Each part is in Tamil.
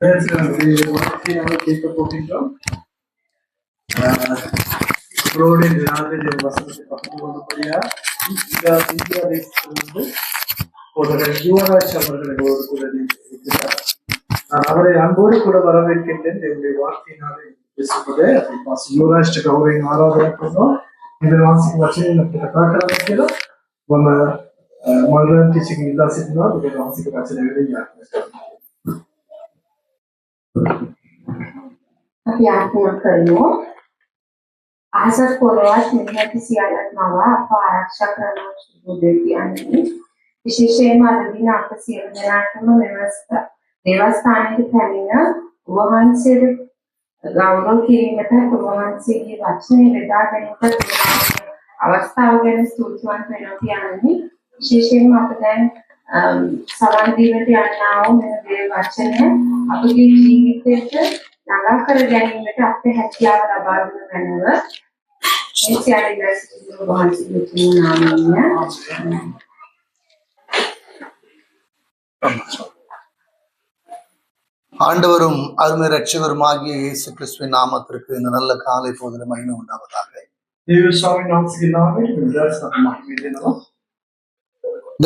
கேட்க போகின்றோம். அவருடைய தியானத்தை வசனத்தை பகிர்ந்து கொள்ளும்படியா இந்தியா தேசத்திலிருந்து யுவராஜ் அவர்கள் எங்களோடு கூட இருக்கிறார். நான் அவரை அன்போடு கூட வரவேற்கின்றேன். என்னுடைய வார்த்தையினாலே பேசுவது யுவராஜ் அவரை ஆராதனை பண்ணோம். இந்த வாசிக்கு வச்சனை காட்டுற நம்ம மகளிர் டீச்சிங் இல்லா சிட்டினா வாசிக்கு வச்சனை අපි ආත්මයක් කරනවා ආසත් පොරවත් මෙහෙට සියල්ලක් මව අප ආරක්ෂා කරනවා බුදු කියන්නේ විශේෂයෙන්ම අද දින අප සියලු දෙනාටම දේවස්ථානයේ පැමිණ වහන්සේට ගෞරව කිරීමට වහන්සේගේ වචනේ බෙදා ගැනීමට අවස්ථාව ගැන ස්තුතිවන්ත වෙනවා කියන්නේ විශේෂයෙන්ම අප දැන් සවන් දීමට යනා වූ මේ වචනය අපගේ ජීවිතයට නගා කර ගැනීමට අපේ හැකියාව ලබා දෙන වෙනව මේ සියල්ල ඉස්තු වහන්සේගේ නාමයෙන් ஆண்டவரும் அருமை ரட்சகருமாகிய இயேசு கிறிஸ்துவின் நாமத்திற்கு இந்த நல்ல காலை பொழுதுல மகிமை உண்டாவதாக.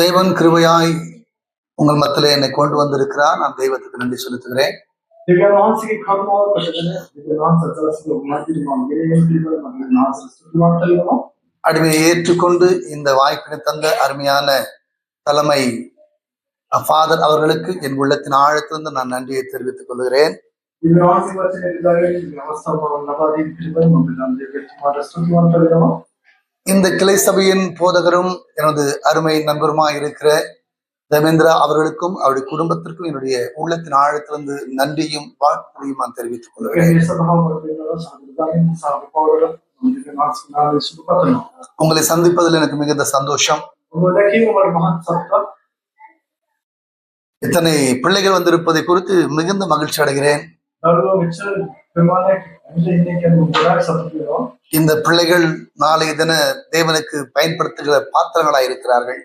தேவன் கிருபையாய் உங்கள் மத்தியிலே என்னை கொண்டு வந்திருக்கிறார். நான் தெய்வத்துக்கு நன்றி செலுத்துகிறேன். அடிமையை ஏற்றுக்கொண்டு இந்த வாய்ப்பினை தந்த அருமையான தலைமை ஃபாதர் அவர்களுக்கு என் உள்ளத்தின் ஆழத்திலிருந்து நான் நன்றியை தெரிவித்துக் கொள்கிறேன். இந்த கிளை சபையின் போதகரும் எனது அருமை நண்பருமாய் இருக்கிற தேவேந்திரா அவர்களுக்கும் அவருடைய குடும்பத்திற்கும் என்னுடைய உள்ளத்தின் ஆழத்திலிருந்து நன்றியும் வாழ்க்கையும் நான் தெரிவித்துக் கொள்கிறேன். உங்களை சந்திப்பதில் எனக்கு மிகுந்த சந்தோஷம். இத்தனை பிள்ளைகள் வந்திருப்பதை குறித்து மிகுந்த மகிழ்ச்சி அடைகிறேன். இந்த பிள்ளைகள் நாளைய தின தேவனுக்கு பயன்படுத்துகிற பாத்திரங்களாய் இருக்கிறார்கள்.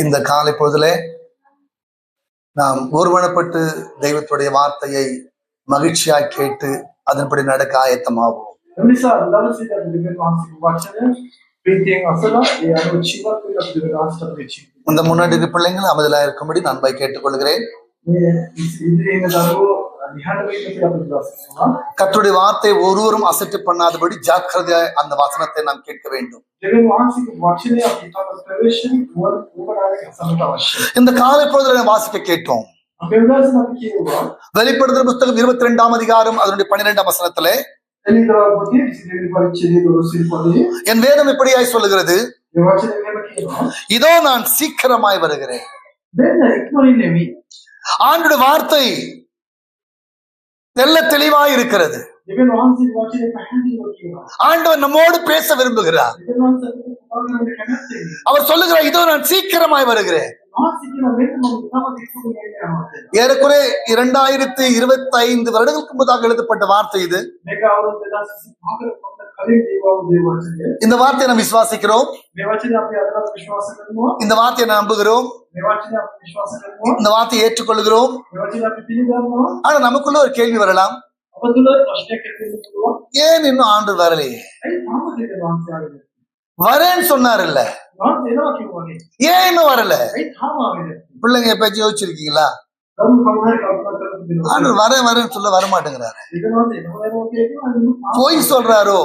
இந்த காலை பொழுதுல நாம் ஒருவனப்பட்டு தெய்வத்துடைய வார்த்தையை மகிழ்ச்சியாய் கேட்டு அதன்படி நடக்க ஆயத்தமாகும். இந்த முன்னாடி பிள்ளைங்கள் அமைதலா இருக்கும்படி நான் போய் கேட்டுக்கொள்கிறேன். கர்த்தருடைய வார்த்தை ஒருவரும் அசட்டு பண்ணாதபடி ஜாக்கிரதையாய் அந்த வசனத்தை நாம் கேட்க வேண்டும். இந்த காலை பொழுதுல வாசிக்க கேட்டோம். வெளிப்படுத்துற புத்தகம் 22ஆம் அதிகாரம் அதனுடைய 12ஆம் வசனத்திலே என் வேதம் இப்படியாய் சொல்லுகிறது, இதோ நான் சீக்கிரமாய் வருகிறேன். ஆண்டோட வார்த்தை தெல்ல தெளிவாய் இருக்கிறது. ஆண்டவர் நம்மோடு பேச விரும்புகிறார். அவர் சொல்லுகிறார், இதோ நான் சீக்கிரமாய் வருகிறேன். ஏறக்குறைய 2025 வருடங்களுக்கு முன்பதாக எழுதப்பட்ட வார்த்தை இது. இந்த வார்த்தையை நாம் விசுவாசிக்கிறோம். இந்த வார்த்தையை நாம் நம்புகிறோம். இந்த வார்த்தையை ஏற்றுக்கொள்கிறோம். ஆனா நமக்குள்ள ஒரு கேள்வி வரலாம், ஏன் இன்னும் ஆண்டு வரலையே? வரேன்னு சொன்னார் இல்ல, ஏன் இன்னும் வரல? பிள்ளைங்க எப்பயாச்சும் யோசிச்சிருக்கீங்களா? ஆண்டவர் வரேன் வரேன்னு சொல்ல வரமாட்டேங்கிறாரு. பொய் சொல்றாரோ?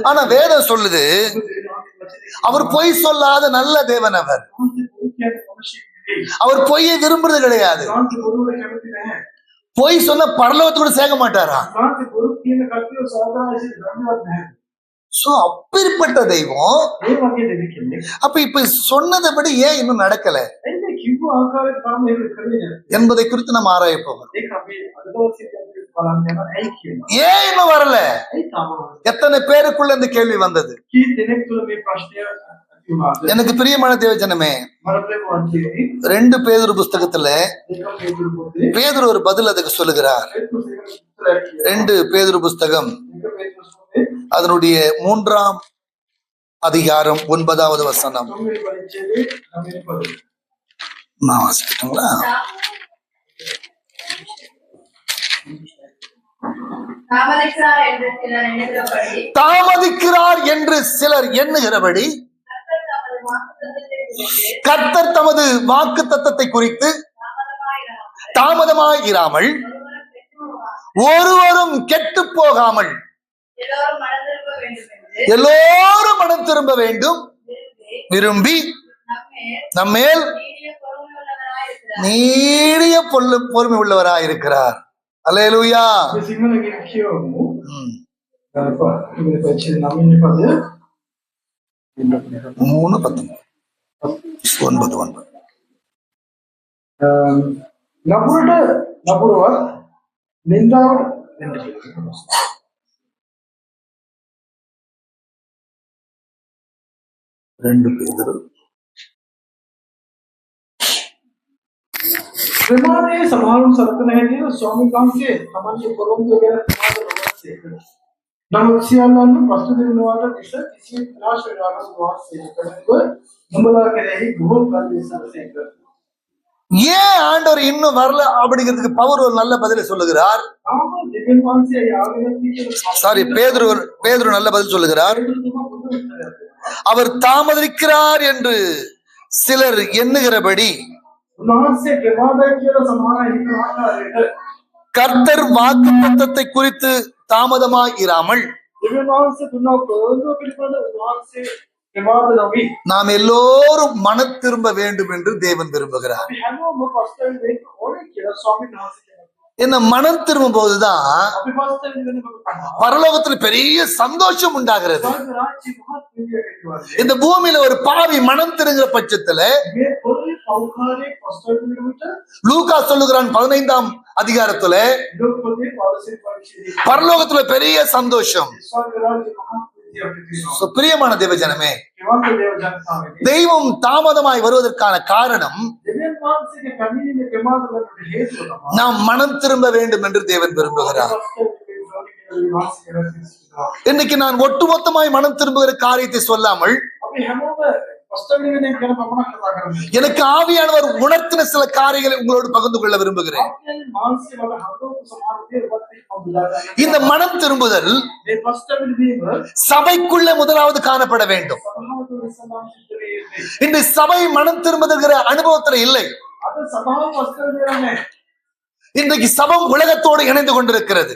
ஆனா வேதம் சொல்லுது, அவர் பொய் சொல்லாத நல்ல தேவன். அவர் பொய்யை விரும்புறது கிடையாது. பொய் சொன்ன பரலோகத்தோட சேர்க்க மாட்டாரா? அப்பேற்பட்ட தெய்வம். அப்ப இப்ப சொன்னதைப்படி ஏன் இன்னும் நடக்கல என்பதை குறித்து நம்ம ஆராய போகிறோம். ஏன் இன்னும் வரல? எத்தனை பேருக்குள்ள இந்த கேள்வி வந்தது? எனக்கு பிரியமான தேவஜனமே, 2 பேதுரு புஸ்தகத்துல பேதுரு ஒரு பதில் அதுக்கு சொல்லுகிறார். 2 பேதுரு புஸ்தகம் அதனுடைய 3ஆம் அதிகாரம் 9வது வசனம். நான் வாசிக்கட்டுங்களா? தாமதிக்கிறார் என்று சிலர் எண்ணுகிறபடி கர்த்தர் தமது வாக்கு தத்தத்தை குறித்து தாமதமாயிராமல் ஒருவரும் கெட்டு போகாமல் எல்லோரும் மனம் திரும்ப வேண்டும் விரும்பி நம்மேல் நீடிய பொறுமை உள்ளவராயிருக்கிறார். அல்லேலூயா. மூணு 19 நபுருவர் நின்றார் என்று 2 பேதுரு ප්‍රමාණය සමාන සලකන හැටියට ස්වාමීන් වහන්සේ තමන්ගේ පොරොන්දු ගැන සමාද නොවන්නේ. නමුත් සියල්ලන්ම ප්‍රශ්න දෙනවාට විස කිසි විනාශ වෙනවාට වාසය කරනව நம்மளா කෙරෙහි බොහෝ කල්පිසසේක. ஏன் ஆண்டவர் இன்னும் வரல அப்படிங்கிறதுக்கு பவுல் ஒரு நல்ல பதிலை சொல்லுகிறார். சாரி, பேதுரு நல்ல பதில் சொல்லுகிறார். அவர் தாமதிக்கிறார் என்று சிலர் எண்ணுகிறபடி கர்த்தர் வாக்குத்தத்தத்தை குறித்து தாமதமாயிராமல் நாம் எல்லோரும் மன திரும்ப வேண்டும் என்று தேவன் விரும்புகிறார். என்ன மனம் திரும்பும் போதுதான் பரலோகத்துல பெரிய சந்தோஷம் உண்டாகிறது. இந்த பூமியில ஒரு பாவி மனம் திருங்குற பட்சத்துல லூக்கா சொல்லுகிறான் 15ஆம் அதிகாரத்துல பரலோகத்துல பெரிய சந்தோஷம். பிரியமான தேவஜனமே, தெய்வம் தாமதமாய் வருவதற்கான காரணம் நாம் மனம் திரும்ப வேண்டும் என்று தேவன் விரும்புகிறார். இன்னைக்கு நான் ஒட்டுமொத்தமாய் மனம் திரும்புகிற காரியத்தை சொல்லாமல் எனக்கு ஆவியானவர் உணர்த்தின சில காரியங்களை உங்களோடு பகிர்ந்து கொள்ள விரும்புகிறேன். இந்த மனம் திரும்புதல் சபைக்குள்ள முதலாவது காணப்பட வேண்டும். இந்த சபை மனம் திரும்புகிற அனுபவத்துல இல்லை. இன்றைக்கு சபம் உலகத்தோடு இணைந்து கொண்டிருக்கிறது.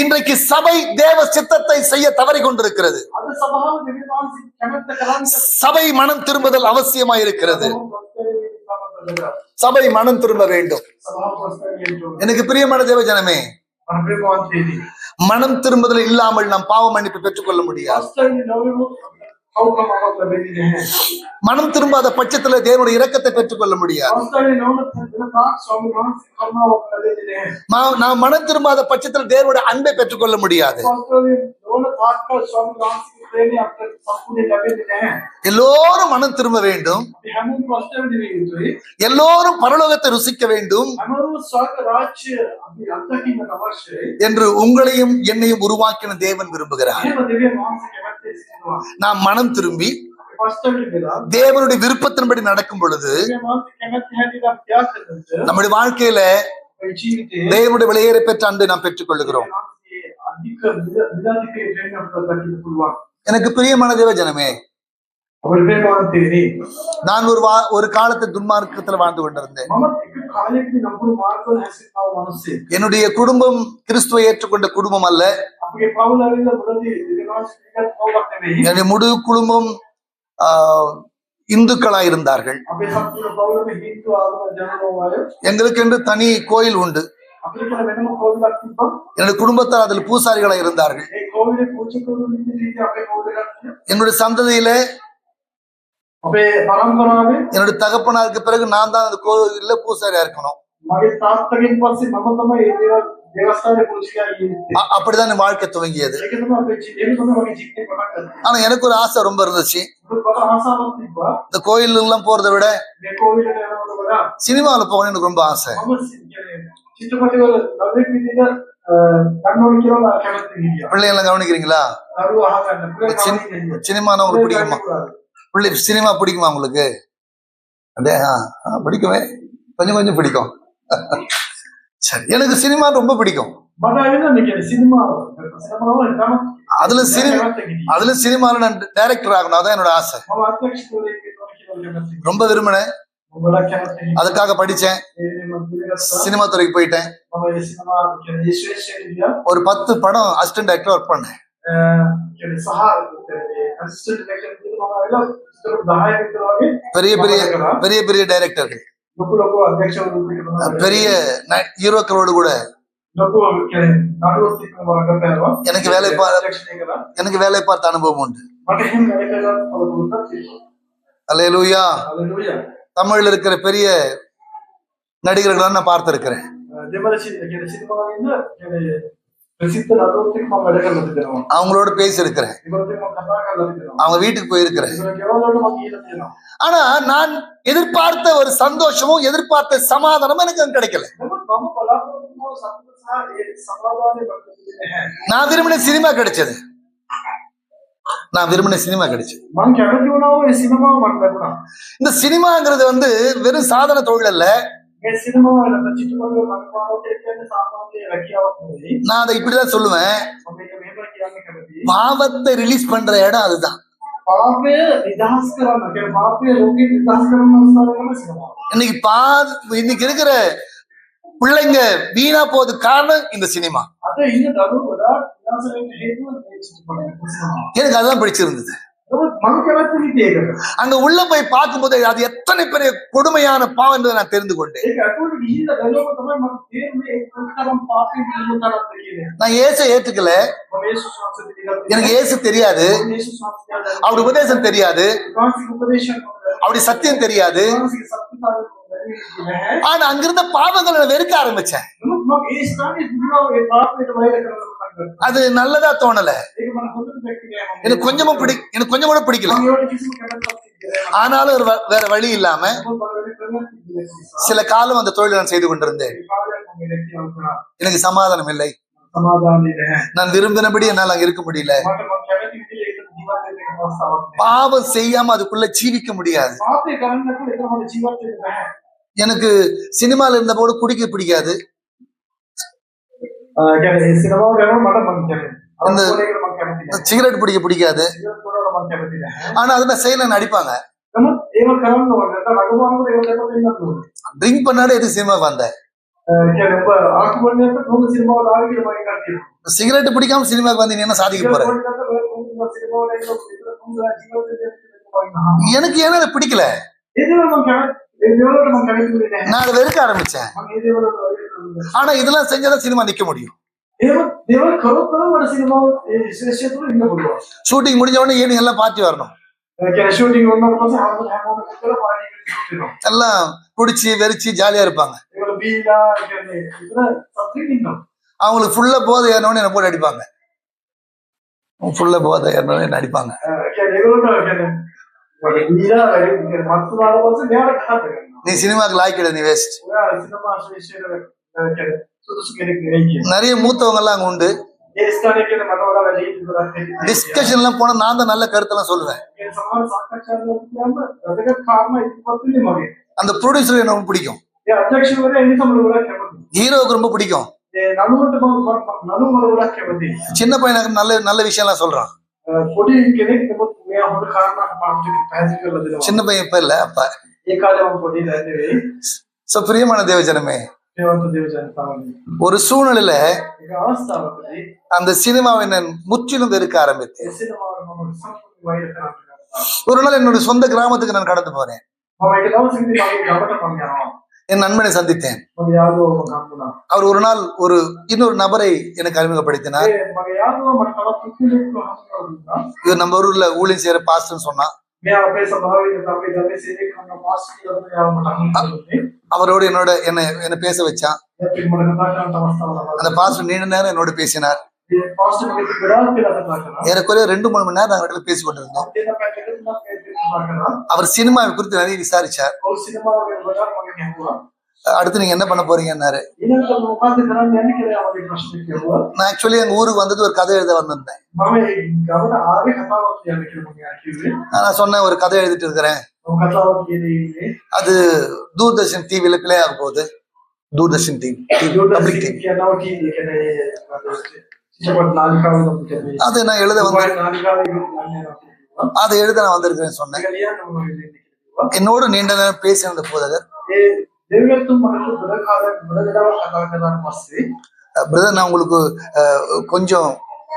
இன்றைக்கு சபை தேவ சித்தத்தை செய்ய தவறி கொண்டிருக்கிறது. சபை மனம் திரும்புதல் அவசியமாயிருக்கிறது. சபை மனம் திரும்ப வேண்டும். எனக்கு பிரியமான தேவஜனமே, மனம் திரும்புதல் இல்லாமல் நாம் பாவ மன்னிப்பு பெற்றுக் கொள்ள முடியாது. மனம் திரும்பாத பட்சத்துல தேவனுடைய இரக்கத்தை பெற்றுக் கொள்ள முடியாது. நாம் மனம் திரும்பாத பட்சத்துல தேவனுடைய அன்பை பெற்றுக் கொள்ள முடியாது. எல்லோரும் மனம் திரும்ப வேண்டும். எல்லோரும் பரலோகத்தை ருசிக்க வேண்டும் என்று உங்களையும் என்னையும் உருவாக்கின தேவன் விரும்புகிறார். நாம் மனம் திரும்பி தேவனுடைய விருப்பத்தின்படி நடக்கும் பொழுது நம்முடைய வாழ்க்கையில தேவனுடைய விலையேற பெற்ற அன்பை நாம் பெற்றுக் கொள்ளுகிறோம். எனக்கு பிரியமான தேவஜனமே, நான் ஒரு காலத்து துன்மார்க்கத்துல வாழ்ந்து கொண்டிருந்தேன். என்னுடைய குடும்பம் கிறிஸ்துவை ஏற்றுக்கொண்ட குடும்பம் அல்ல. என்னுடைய முழு குடும்பம் இந்துக்களாய் இருந்தார்கள். எங்களுக்கு என்று தனி கோயில் உண்டு. என்னுடைய குடும்பத்தார் அதில் பூசாரிகளா இருந்தார்கள். என்னுடைய சந்ததியில என்னுடைய தகப்பனாருக்கு பிறகு நான் தான் அந்த கோயில்ல பூசாரியா இருக்கணும். அப்படிதான் என் வாழ்க்கை துவங்கியது. ஆனா எனக்கு ஒரு ஆசை ரொம்ப இருந்துச்சு. இந்த கோயில் எல்லாம் போறதை விட சினிமாவில் போகணும்னு எனக்கு ரொம்ப ஆசை. பிள்ளைங்க கவனிக்கிறீங்களா? சினிமா உங்களுக்கு பிடிக்குமா? சினிமா பிடிக்குமா உங்களுக்கு? அதே பிடிக்குமே, கொஞ்சம் கொஞ்சம் பிடிக்கும். சரி, எனக்கு சினிமா ரொம்ப பிடிக்கும். அதுல சினிமால நான் டைரக்டர் ஆகணும், அதான் என்னோட ஆசை. ரொம்ப விரும்பினேன், அதுக்காக படிச்சேன், சினிமா துறைக்கு போயிட்டேன். ஒரு 10 படம் அசிஸ்டன்ட் டைரக்டர் ஒர்க் பண்ணேன். பெரிய பெரிய பெரிய பெரிய டைரக்டர்கள், பெரிய ஹீரோக்களோடு கூட எனக்கு வேலை பார்த்த அனுபவம் உண்டு. அல்லேலூயா. தமிழ்ல இருக்கிற பெரிய நடிகர்கள் நான் பார்த்திருக்கிறேன். அவங்களோட பேசி இருக்கிறேன், அவங்க வீட்டுக்கு போயிருக்கிறேன். ஆனா நான் எதிர்பார்த்த ஒரு சந்தோஷமும் எதிர்பார்த்த சமாதானமும் எனக்கு கிடைக்கல. நான் விரும்பின சினிமா கிடைச்சது, இந்த சினிமாங்கிறது வெறும் சாதன தொழில் அல்ல. நான் அதை இப்படிதான் சொல்லுவேன், பாவத்தை ரிலீஸ் பண்ற இடம் அதுதான். இன்னைக்கு இருக்கிற பிள்ளைங்க வீணா போது காரணம் இந்த சினிமா. எனக்கு அதுதான் பிடிச்சிருந்தது. அங்க உள்ள போய் பார்க்கும்போது அது எத்தனை பெரிய கொடுமையான பாவம் என்பதை நான் தெரிந்து கொண்டேன். நான் இயேசு ஏற்றுக்கல, எனக்கு இயேசு தெரியாது, அவருடைய உபதேசம் தெரியாது, அவருடைய சத்தியம் தெரியாது. ஆனா அங்கிருந்த பாவங்களை வெறுக்க ஆரம்பிச்சேன். அது நல்லதா தோணல, எனக்கு கொஞ்சமும் கூட பிடிக்கல. ஆனாலும் ஒரு வேற வழி இல்லாம சில காலம் அந்த தொழிலை நான் செய்து கொண்டிருந்தேன். எனக்கு சமாதானம் இல்லை, நான் விரும்பினபடி என்னால் அங்க இருக்க முடியல. பாவம் செய்யாம அதுக்குள்ள ஜீவிக்க முடியாது. எனக்கு சினிமால இருந்த போது குடிக்க பிடிக்காது, சிகரெட் பிடிக்க பிடிக்காது. ஆனா அதுல செயல நடிப்பாங்க. ட்ரிங்க் பண்ணாலே எது சினிமா வந்தேன். சிகரெட் பிடிக்காம சினிமாக்கு வந்து என்ன சாதிக்க போற? எனக்கு ஏன்னா அதை பிடிக்கல, நான் அதை வெறுக்க ஆரம்பிச்சேன். ஆனா இதெல்லாம் செஞ்சாதான் சினிமா நிக்க முடியும். ஷூட்டிங் முடிஞ்ச உடனே ஈவினிங் எல்லாம் பார்ட்டி வரணும், எல்லாம் குடிச்சு வெறிச்சு ஜாலியா இருப்பாங்க. அவங்களுக்கு ஃபுல்லா போதை ஏறணும்னு என்ன போட்டு அடிப்பாங்க, ஃபுல்லா போதை ஏறணும்னு அடிப்பாங்க. நீ சினிமாக்கு லாய்க்கிட, நீ வேஸ்ட். நிறைய மூத்தவங்க எல்லாம் அங்க உண்டு. டிஸ்கஷன் எல்லாம் போனா நான் தான் நல்ல கருத்தெல்லாம் சொல்லுவேன். அந்த ப்ரொடியூசர் எனக்கு ரொம்ப பிடிக்கும், ஹீரோவுக்கு ரொம்ப பிடிக்கும். சின்ன பையனுக்கு நல்ல நல்ல விஷயம் எல்லாம் சொல்றான். சின்ன பையன் இப்ப இல்ல, அப்ப. பிரியமான தேவஜனமே, ஒரு சூழ்நிலையில அந்த சினிமாவை நான் முற்றிலும் வெறுக்க ஆரம்பித்தேன். ஒரு நாள் என்னுடைய சொந்த கிராமத்துக்கு நான் கடந்து போறேன். என் நண்பனை சந்தித்தேன். அவர் ஒரு நாள் இன்னொரு நபரை எனக்கு அறிமுகப்படுத்தினார். இவர் நம்ம ஊர்ல ஊழியம் செய்யற பாஸ்டர்னு சொன்னா. அவரோடு என்ன பேச வச்சான். அந்த பாஸ்டர் நீண்ட நேரம் என்னோட பேசினார். ஏறக்குறைய 2-3 மணி நேரம் நாங்கள் பேசி கொண்டிருந்தோம். அவர் சினிமாவை குறித்து நிறைய விசாரிச்சார். அடுத்து நீங்க என்ன பண்ண போறீங்கன்னாரு. ඊළඟට මොකද්ද කරන්න යන්නේ කියලා අපේ ප්‍රශ්නේ කෙරුවා. நான் ஆக்சுவலி எங்க ஊருக்கு வந்தது ஒரு கதை எழுத வந்திருந்தேன். මම ගමට ආවේ කතාවක් කියන්න කියලා මම කිව්වේ. நான் சொன்னேன் ஒரு கதை எழுதிட்டு இருக்கிறேன். මම කතාවක් කියන්නේ ඉන්නේ. அது தூர்தர்ஷன் டிவில பிளே ஆக போகுது. தூர்தர்ஷன் டிவி பப்ளிக் டிவி කියනවා කියන්නේ කියන්නේ සිජපත් නාලිකාවෙන් අපිට මේ அது நான் எழுத வந்து නාලිකාවේ යන්නේ அதை எழுத நான் வந்திருக்கிறேன்னு சொன்னேன். ඒක ලියන්න මම ඉන්නේ කිව්වා. என்னோடு நீண்ட நேரம் பேசினது போதகர் ඒ දෙවියන්තුන් මට ගොඩක් කතා කරලා පස්සේ பிரதர் நான் உங்களுக்கு கொஞ்சம்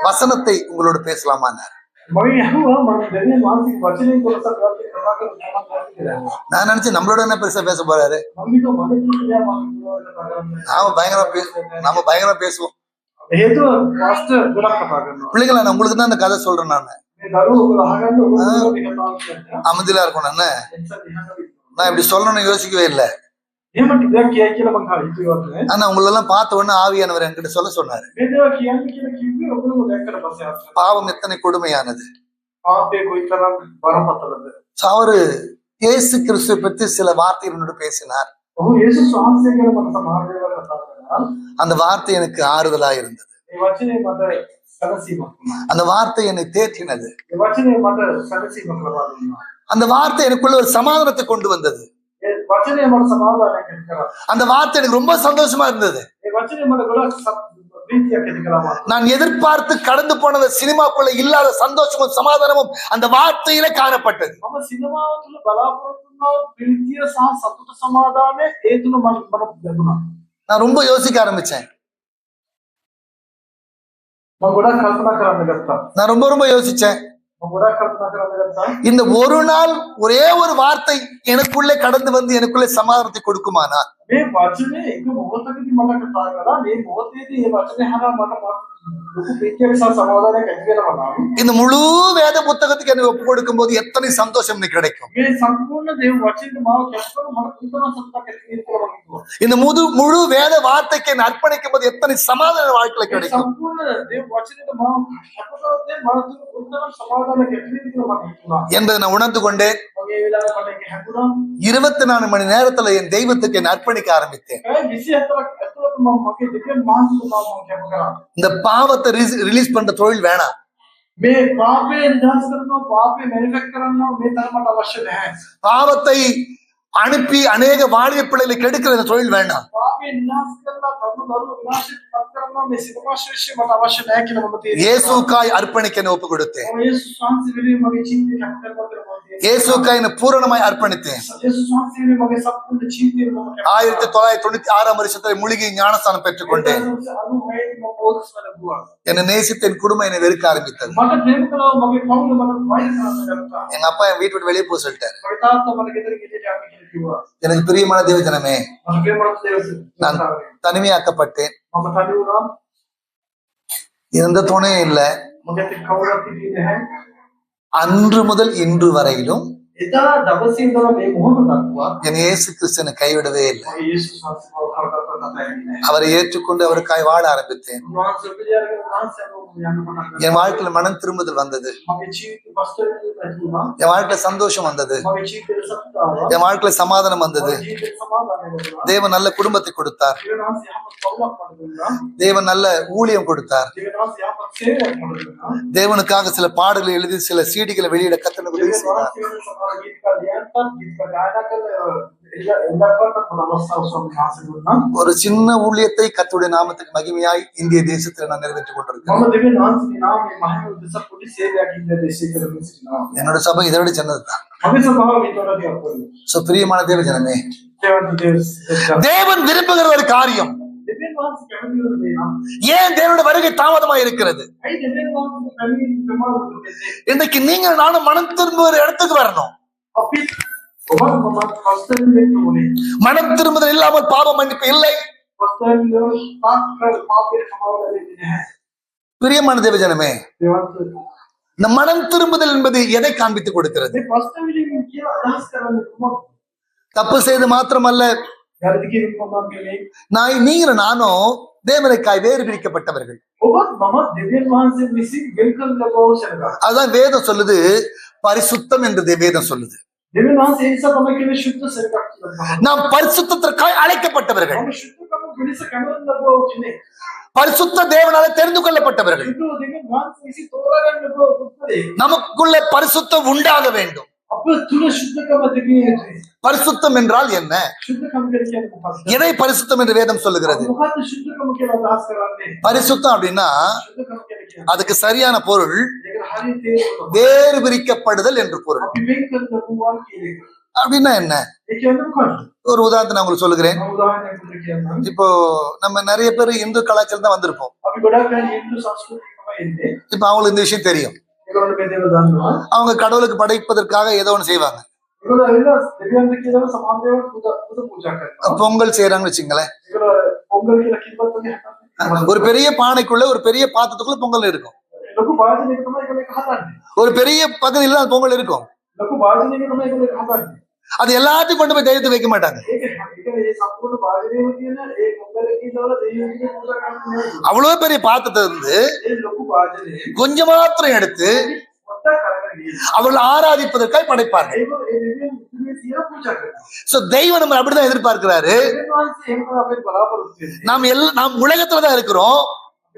வசனத்தை உங்களோட பேசலாமான்னாரு. මම අහුවා මම දෙවියන් වහන්සේගේ වචනේ කොටසක් කතා කරලා நான் நினைச்சேன் நம்மளோட என்ன பெருசா பேச போறாரு. මම හිතුවා මම කිව්වා මම நாம பயங்கரமா பேசுவோம். හේතුව පාස්ටර් ගොඩක් කතා කරනවා. பிள்ளைங்களா நான் உங்களுக்கு தான் அந்த கதை சொல்றேன். நான் මේ දරුවෝ ඔයගොල්ලෝ අහගන්න ඔයගොල්ලෝ මේ කතාවක් කියන්න. அமைதியா இருக்கணும். என்ன එක්සත් ඉහළට நான் இப்படி சொல்லணும்னு யோசிக்கவே இல்லை. එහෙම ටිකක් කියයි කියලා මම හිතුවත් නේ. ஆனா உங்களெல்லாம் பார்த்த உடனே ஆவியானவர் என்கிட்ட சொல்ல சொன்னாரு. මේ දේවල් කියන්න කියලා කිව්වේ ඔයගොල්ලෝ දැක්කට පස්සේ ආස්තන. பாவம் எத்தனை கொடுமையானது. පාපේ කොයිතරම් බරපතලද. அவரு இயேசு கிறிஸ்துவை பற்றி சில வார்த்தைகளோடு பேசினார். ඔහු යේසුස් වහන්සේ ගැන මට සමහර දේවල් කතා කරනවා. அந்த வார்த்தை எனக்கு ஆறுதலா இருந்தது. මේ වචනේ මට සැලසීමක් වුණා. அந்த வார்த்தை என்னை தேற்றினது. මේ වචනේ මට සැලසීමක් ලබා දුන්නා. அந்த வார்த்தை எனக்குள்ள ஒரு சமாதானத்தை கொண்டு வந்தது. ඒ වචනේ මට සමාදානයක් ඇති කරා. அந்த வார்த்தை எனக்கு ரொம்ப சந்தோஷமா இருந்தது. ඒ වචනේ මට ගොඩක් ප්‍රීතියක් ඇති කරා. நான் எதிர்பார்த்து கடந்து போனது சினிமாக்குள்ள இல்லாத சந்தோஷமும் சமாதானமும் அந்த வார்த்தையிலே காணப்பட்டது. මම සිනමාව තුල බලාපොරොත්තු වුණා ප්‍රීතිය සහ සතුට සමාදානය ඒ තුල මට ලැබුණා. நான் ரொம்ப யோசிக்க ஆரம்பிச்சேன். මම ගොඩක් කල්පනා කරන්න ගත්තා. நான் ரொம்ப யோசிச்சேன். මම ගොඩක් කල්පනා කරන්න ගත්තා. இந்த ஒரு நாள் ஒரே ஒரு வார்த்தை எனக்குள்ளே கடந்து வந்து எனக்குள்ளே சமாதானத்தை கொடுக்குமானா මේ වචනේ එක මොහොතකදී මට කතා කරා. මේ මොහොතේදී මේ වචනේ අහලා මට ලොකු ප්‍රීතියක් සහ සමාදානයක් ඇති වෙනවා නම් இந்த முழு வேத புத்தகத்துக்கு என்னை ஒப்பு கொடுக்கும் போது எத்தனை சந்தோஷம் எனக்கு கிடைக்கும். මේ සම්පූර්ණ දේව වචනේ මාව කැපකරන මට කිසිම සතුටක් ඇති වෙන්නේ කියලා මම හිතුවා. இந்த முழு வேத வார்த்தைக்கு என்னை அர்ப்பணிக்கும் போது எத்தனை சமாதான வாழ்க்கையில මේ கிடைக்கும். සම්පූර්ණ දේව වචනේට මාව කැපකරද්දී මට උත්තර සමාදානයක් ඇති වෙන්නේ කියලා මම හිතුවා. என்பதை நான் உணர்ந்து கொண்டேன். මගේ වෙලාවේ මට ඒක හැදුණා. 24 மணி நேரத்துல என் தெய்வத்துக்கு என்னை அர்ப்பணிக்க ஆரம்பித்தேன். ඒ 24ක් ඇතුළත මම මගේ දෙවියන් වහන්සේට මම කැප කරා. இந்த பாவத்தை ரிலீஸ் பண்ற தொழில் வேணாம். මේ පාපේ නිදහස් කරනවා පාපේ මැනිෆෙක්ට් කරනවා මේ තරමට අවශ්‍ය නැහැ. பாவத்தை அனுப்பி அநேக வாலிப பிள்ளைகளை கெடுக்கிற இந்த தொழில் வேண்டாம். පාපේ නිදහස් කරලා තම දරුවෝ විනාශයට පත් කරනවා මේ සිනමා ශිෂ්‍ය මට අවශ්‍ය නැහැ කියලා මම තීරණය කළා. இயேசுக்காய் அர்ப்பணிக்க என்னை ஒப்பு கொடுத்தேன். යේසුස් වහන්සේ වෙනුවෙන් මගේ ජීවිතය කැප කරනවා කියලා මම තීරණය කළා. இயேசுக்காய் என்னை பூரணமாய் அர்ப்பணித்தேன். යේසුස් වහන්සේ වෙනුවෙන් මගේ සම්පූර්ණ ජීවිතය මම කැප කරා. 1996 வருஷத்துல மூழ்கி ஞானஸ்தானம் பெற்றுக்கொண்டேன். என்னை நேசித்த என் குடும்பம் என்னை வெறுக்க ஆரம்பித்தது. මට ප්‍රේම කළා මගේ පවුල මට වෛර කරන්න ගත්තා. எங்க அப்பா என் வீட்டு விட்டு வெளியே போக சொல்லிட்டாரு. මගේ තාත්තා මට ගෙදර ගිහින් යන්න කියලා කිව්වා. எனக்கு பிரியமான தேவஜனமே, මට ප්‍රේමවත් நான் දේවල් தனிமையாக்கப்பட்டேன். මම තනි වුණා. எந்த துணையும் இல்ல. මගේ කවුරුත් හිටියේ නැහැ. அன்று முதல் இன்று வரையிலும் එදා දවසේ ඉඳලා මේ මොහොත දක්වා என் இயேசு கிறிஸ்து கைவிடவே இல்லை. මම යේසුස් වහන්සේව කවදාවත් නැතයි නෑ. அவரை ஏற்றுக்கொண்டு அவருக்காய் வாழ ஆரம்பித்தேன். උන්වහන්සේ පිළිගන්න උන්වහන්සේව යන්න පටන් ගත්තා. என் வாழ்க்கையில மனம் திரும்புதல் வந்தது. මගේ ජීවිතේ පස්තරේ ඇතුණා. என் வாழ்க்கையில சந்தோஷம் வந்தது. මගේ ජීවිතේ සතුට ආවා. என் வாழ்க்கையில சமாதானம் வந்தது. මගේ ජීවිතේ සමාදානය ලැබුණා. தேவன் நல்ல குடும்பத்தை கொடுத்தார். උන්වහන්සේ යහපත් පවුලක් මට දුන්නා. தேவன் நல்ல ஊழியம் கொடுத்தார். උන්වහන්සේ යහපත් සේවයක් මට දුන්නා. தேவனுக்காக சில பாடல்களை எழுதி சில சீடிகளை வெளியிட கத்தனை உதவி செய்தார். සමහර ගීත ගායනා ගීත ගායනා කරලා එන්නකොට මම අවස්ථාව සම්මාසෙ දුන්නා. ஒரு சின்ன ஊழியத்தை கர்த்தருடைய நாமத்துக்கு மகிமையாய் இந்திய தேசத்துல நான் நிறைவேற்றிக் கொண்டிருக்கிறேன். මම දෙවියන් වහන්සේගේ නාමයේ මහිම උදෙසා පොඩි සේවයක් ඉන්දිය දේශේ කරමින් සිටිනවා. என்னோட சபை இதை விட சின்னதுதான். මගේ සභාව ඊටවඩා ටිකක් පොඩි. சோ பிரியமான தேவ ஜனமே, දේවන් தேவன் விரும்புகிற ஒரு காரியம். දෙවියන් වහන්සේ කැමති වෙන දේ නම් ஏன் தேவனுடைய வருகை தாமதமாக இருக்கிறது? අයි දෙවියන් වහන්සේ කැමති ප්‍රමාණය இன்னைக்கு நீங்க நானும் மனம் திரும்ப ஒரு இடத்துக்கு வரணும். අපි ඔබ මම පස්තරින් වෙන්න ඕනේ. மனம் திரும்புதல் இல்லாமல் பாவ மன்னிப்பு இல்லை. පස්තරින් පාපකර පාපේ සමාව දෙන්නේ නැහැ. பிரியமான தேவ ஜனமே, දේවන්ත இந்த மனம் திரும்புதல் என்பது எதை காண்பித்துக் கொடுக்கிறது? මේ පස්තරින් කියලා අදහස් කරන්නේ කොහොමද? தப்பு செய்து மாத்திரமல்ல, වැරදි කිරීම කොහොමද? நீங்க நானும் தேவனுக்காய் வேறு பிரிக்கப்பட்டவர்கள். ඔබත් මම දෙවියන් වහන්සේ විසින් වෙල්කම් ලැබවෝ සරගා. அதுதான் வேதம் சொல்லுது, பரிசுத்தம் என்று வேதம் சொல்லுது. දෙවියන් වහන්සේ ඒ නිසා තමයි කියන්නේ ශුද්ධ සිතක් කියලා. நாம் பரிசுத்தத்திற்காய் அழைக்கப்பட்டவர்கள். අපි ශුද්ධකම පිණිස කැමරෙන් ලැබුව කෙනෙක්. பரிசுத்த தேவனால தெரிந்து கொள்ளப்பட்டவர்கள். ශුද්ධ දෙවියන් වහන්සේ විසින් තෝරාගන්න ලැබුව පුද්ගලයෙක්. நமக்குள்ள பரிசுத்தம் உண்டாக வேண்டும். අප තුල ශුද්ධකම තිබිය යුතුයි. பரிசுத்தம் என்றால் என்ன? ශුද්ධකම කියන්නේ මොකක්ද? எதை பரிசுத்தம் என்று வேதம் சொல்லுகிறது? මොකක්ද ශුද්ධකම කියලා අදහස් කරන්නේ? பரிசுத்தம் அப்படின்னா ශුද්ධකම කියන්නේ அதுக்கு சரியான பொருள் ඒක හරිය තේරුම. வேறு பிரிக்கப்படுதல் என்று பொருள். අපි වෙන් කරන ලැබුවා කියන එක. அப்படின்னா என்ன? ඒ කියන්නේ මොකක්ද? ஒரு உதாரணத்தை நான் உங்களுக்கு சொல்லுகிறேன். උදාහරණයක් දෙන්න. இப்போ நம்ம நிறைய பேர் இந்து கலாச்சாரம் தான் வந்திருப்போம். අපි ගොඩක් අය හින්දු සංස්කෘතියකම ඉන්නේ. இப்ப அவங்களுக்கு இந்த விஷயம் தெரியும். ඒගොල්ලෝ මේ දේවල් දන්නවා. அவங்க கடவுளுக்கு படைப்பதற்காக ஏதோ ஒண்ணு செய்வாங்க. ඒගොල්ලෝ ඇවිල්ලා දෙවියන්ට කියලා සමාන දේවල් පුද පූජා කරනවා. பொங்கல் செய்யறாங்கன்னு வச்சுங்களேன். ඒගොල්ලෝ පොංගල් කියලා කිව්වත් හදන්නේ. ஒரு பெரிய பானைக்குள்ள ஒரு பெரிய பாத்திரத்துக்குள்ள பொங்கல் இருக்கும். ලොකු වාදනයක තමයි ඒගොල්ලෝ හදන්නේ. ஒரு பெரிய பகுதியில அந்த பொங்கல் இருக்கும். ලොකු වාදනයක තමයි ඒගොල්ලෝ හදන්නේ. அது எல்லாத்தையும் கொண்டு போய் தெய்வத்துக்கு வைக்க மாட்டாங்க. ඒක ඒ සම්පූර්ණ වාදනයේම තියෙන ඒ පොංගලේ කියනවල දෙවියන්ට පූජා කරන්නේ නෙවෙයි. அவ்வளவு பெரிய பாத்திரத்தை இருந்து ඒ ලොකු වාදනයේ கொஞ்சம் மாத்திரம் எடுத்து පොට්ටක් කරගෙන ගිහින් அவர்கள் ஆராதிப்பதற்காய் படைப்பார்கள். ඒගොල්ලෝ ඒ දෙවියන් ඉතිරි සියල්ල පූජා කරනවා. சோ தெய்வம் நம்ம அப்படிதான் எதிர்பார்க்கிறாரு. දෙවියන් වහන්සේ එහෙම අපේ බලාපොරොත්තු වෙන්නේ. நாம் உலகத்துல தான் இருக்கிறோம்.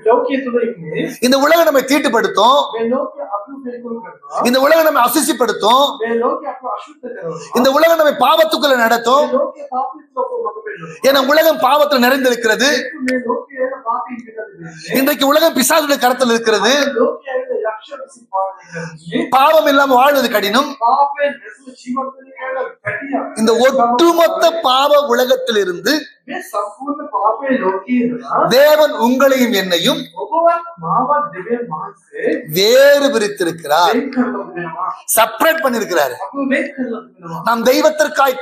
ලෝකයේ තුල ඉන්නේ. இந்த உலகம் நம்மை தீட்டுப்படுத்தும். මේ ලෝකයේ අපි පිළිකුල් කරනවා. இந்த உலகம் நம்மை அசுசிப்படுத்தும். මේ ලෝකයේ අපි අශුද්ධ කරනවා. இந்த உலகம் நம்மை பாவத்துக்குள்ள நடத்தும். මේ ලෝකයේ පාපීත්වයට ලොකු වෙනවා. ஏன்னா உலகம் பாவத்துல நிறைந்திருக்கிறது. මේ ලෝකයේ පාපී පිටකද இன்றைக்கு உலகம் பிசாசுடைய கரத்தில் இருக்கிறது. ලෝකයේ යක්ෂ විසින් පාලනය කරන්නේ. பாவம் இல்லாம வாழ்வது கடினம். පාපයෙන් නැසු ජීවිතේ කියලා කැටියා. இந்த ஒட்டுமொத்த பாவ உலகத்திலிருந்து මේ සම්පූර්ණ පාපයේ ලෝකයේ ඉඳලා தேவன் உங்களையும் என்னையும் ඔබවත් මාවත් දෙවියන් වහන්සේ வேறு பிரித்திருக்கிறார். වෙන් කරලා දෙනවා. செப்பரேட் பண்ணிருக்கிறாரு. අපි වෙන් කරලා දෙනවා. நாம் தெய்வத்திற்காய்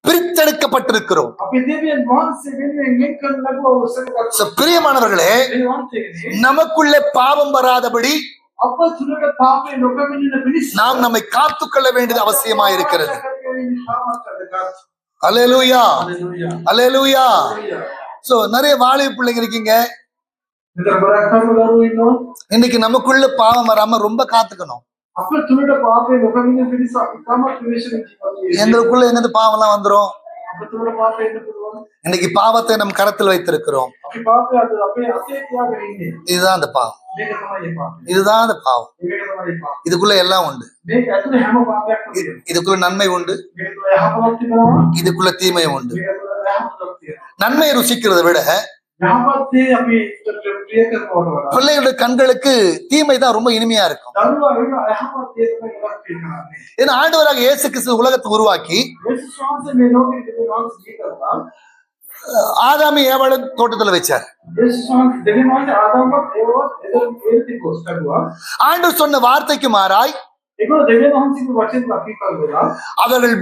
பிரித்தெடுக்கப்பட்டிருக்கிறோம். අපි දෙවියන් වහන්සේ වෙනුවෙන් වෙන් කරන ලැබුව උසකට. So, பிரியமானவர்களே, දෙවියන් වහන්සේගේ நமக்குள்ளே பாவம் வராதபடி අප තුලට පාපේ නොකමිනෙන පිණිස நாம் நம்மை காத்துக்கொள்ள வேண்டியது அவசியமா இருக்கிறது. அல்லேலூயா, அல்லேலூயா. சோ நிறைய வாலிப பிள்ளைங்க இருக்கீங்க. இன்னைக்கு நமக்குள்ள பாவம் வராம ரொம்ப காத்துக்கணும். අප තුලට පාපේ නොකමිනෙන පිණිස අපි තමයි ප්‍රවේශ எங்களுக்குள்ள என்னது பாவம் எல்லாம் வந்துரும். අප තුලට පාපේ එන්න පුළුවන්. இன்னைக்கு பாவத்தை நம் கரத்தில் வைத்திருக்கிறோம். අපි පාපේ අද අපේ අතේ තියාගෙන ඉන්නේ. இதுதான் அந்த பாவம். මේක තමයි පාපේ. இதுதான் அந்த பாவம். මේක තමයි පාපේ. இதுக்குள்ள எல்லாம் உண்டு. මේක ඇතුලේ හැම පාපයක්ම තියෙනවා. இதுக்குள்ள நன்மை உண்டு. මේක තුල යහපතක් තිබෙනවා. இதுக்குள்ள தீமை உண்டு. මේක තුල යහපතක් තියෙනවා. நன்மையை ருசிக்கிறதை விட යහපතේ අපි ප්‍රිය කරනවට වඩා பிள்ளைகளுடைய கண்களுக்கு தீமை தான் ரொம்ப இனிமையா இருக்கும். දරුවා වෙන යහපතේ තමයි ඉවත් කරන්නේ. ஏன்னா ஆண்டவராக இயேசு கிறிஸ்து உலகத்தை உருவாக்கி යේසුස් වහන්සේ මේ ලෝකෙට දෙවියන් වහන්සේ ජීවිතවලා ஆதாமி ஏவாளன் தோட்டத்துல வச்சார். යේසුස් වහන්සේ දෙවියන් වහන්සේ ආදාම්වත් ඒවත් එදෙන් කොස්ටරුවා. ஆண்டவர் சொன்ன வார்த்தைக்கு மாறாய் ඒකෝ දෙවියන් වහන්සේගේ වචන අකීකල් වෙලා அவர்கள்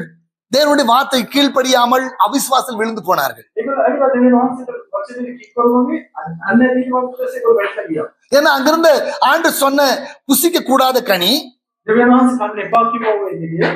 தேவனுடைய வார்த்தை கீழ்ப்படியாமல் அவிசுவாசத்தில் விழுந்து போனார்கள். ඒකෝ ඇවිල්ලා දෙවියන් වහන්සේට වචනේ කික්කරුවාගේ අන්නේ වහන්සේ ඒකෝ වැටලා ගියා. ஏன்னா அங்கிருந்த ஆண்டவர் சொன்ன புசிக்க கூடாத கனி දෙවියන් වහන්සේ කන්න එපා කිව්වා වගේ.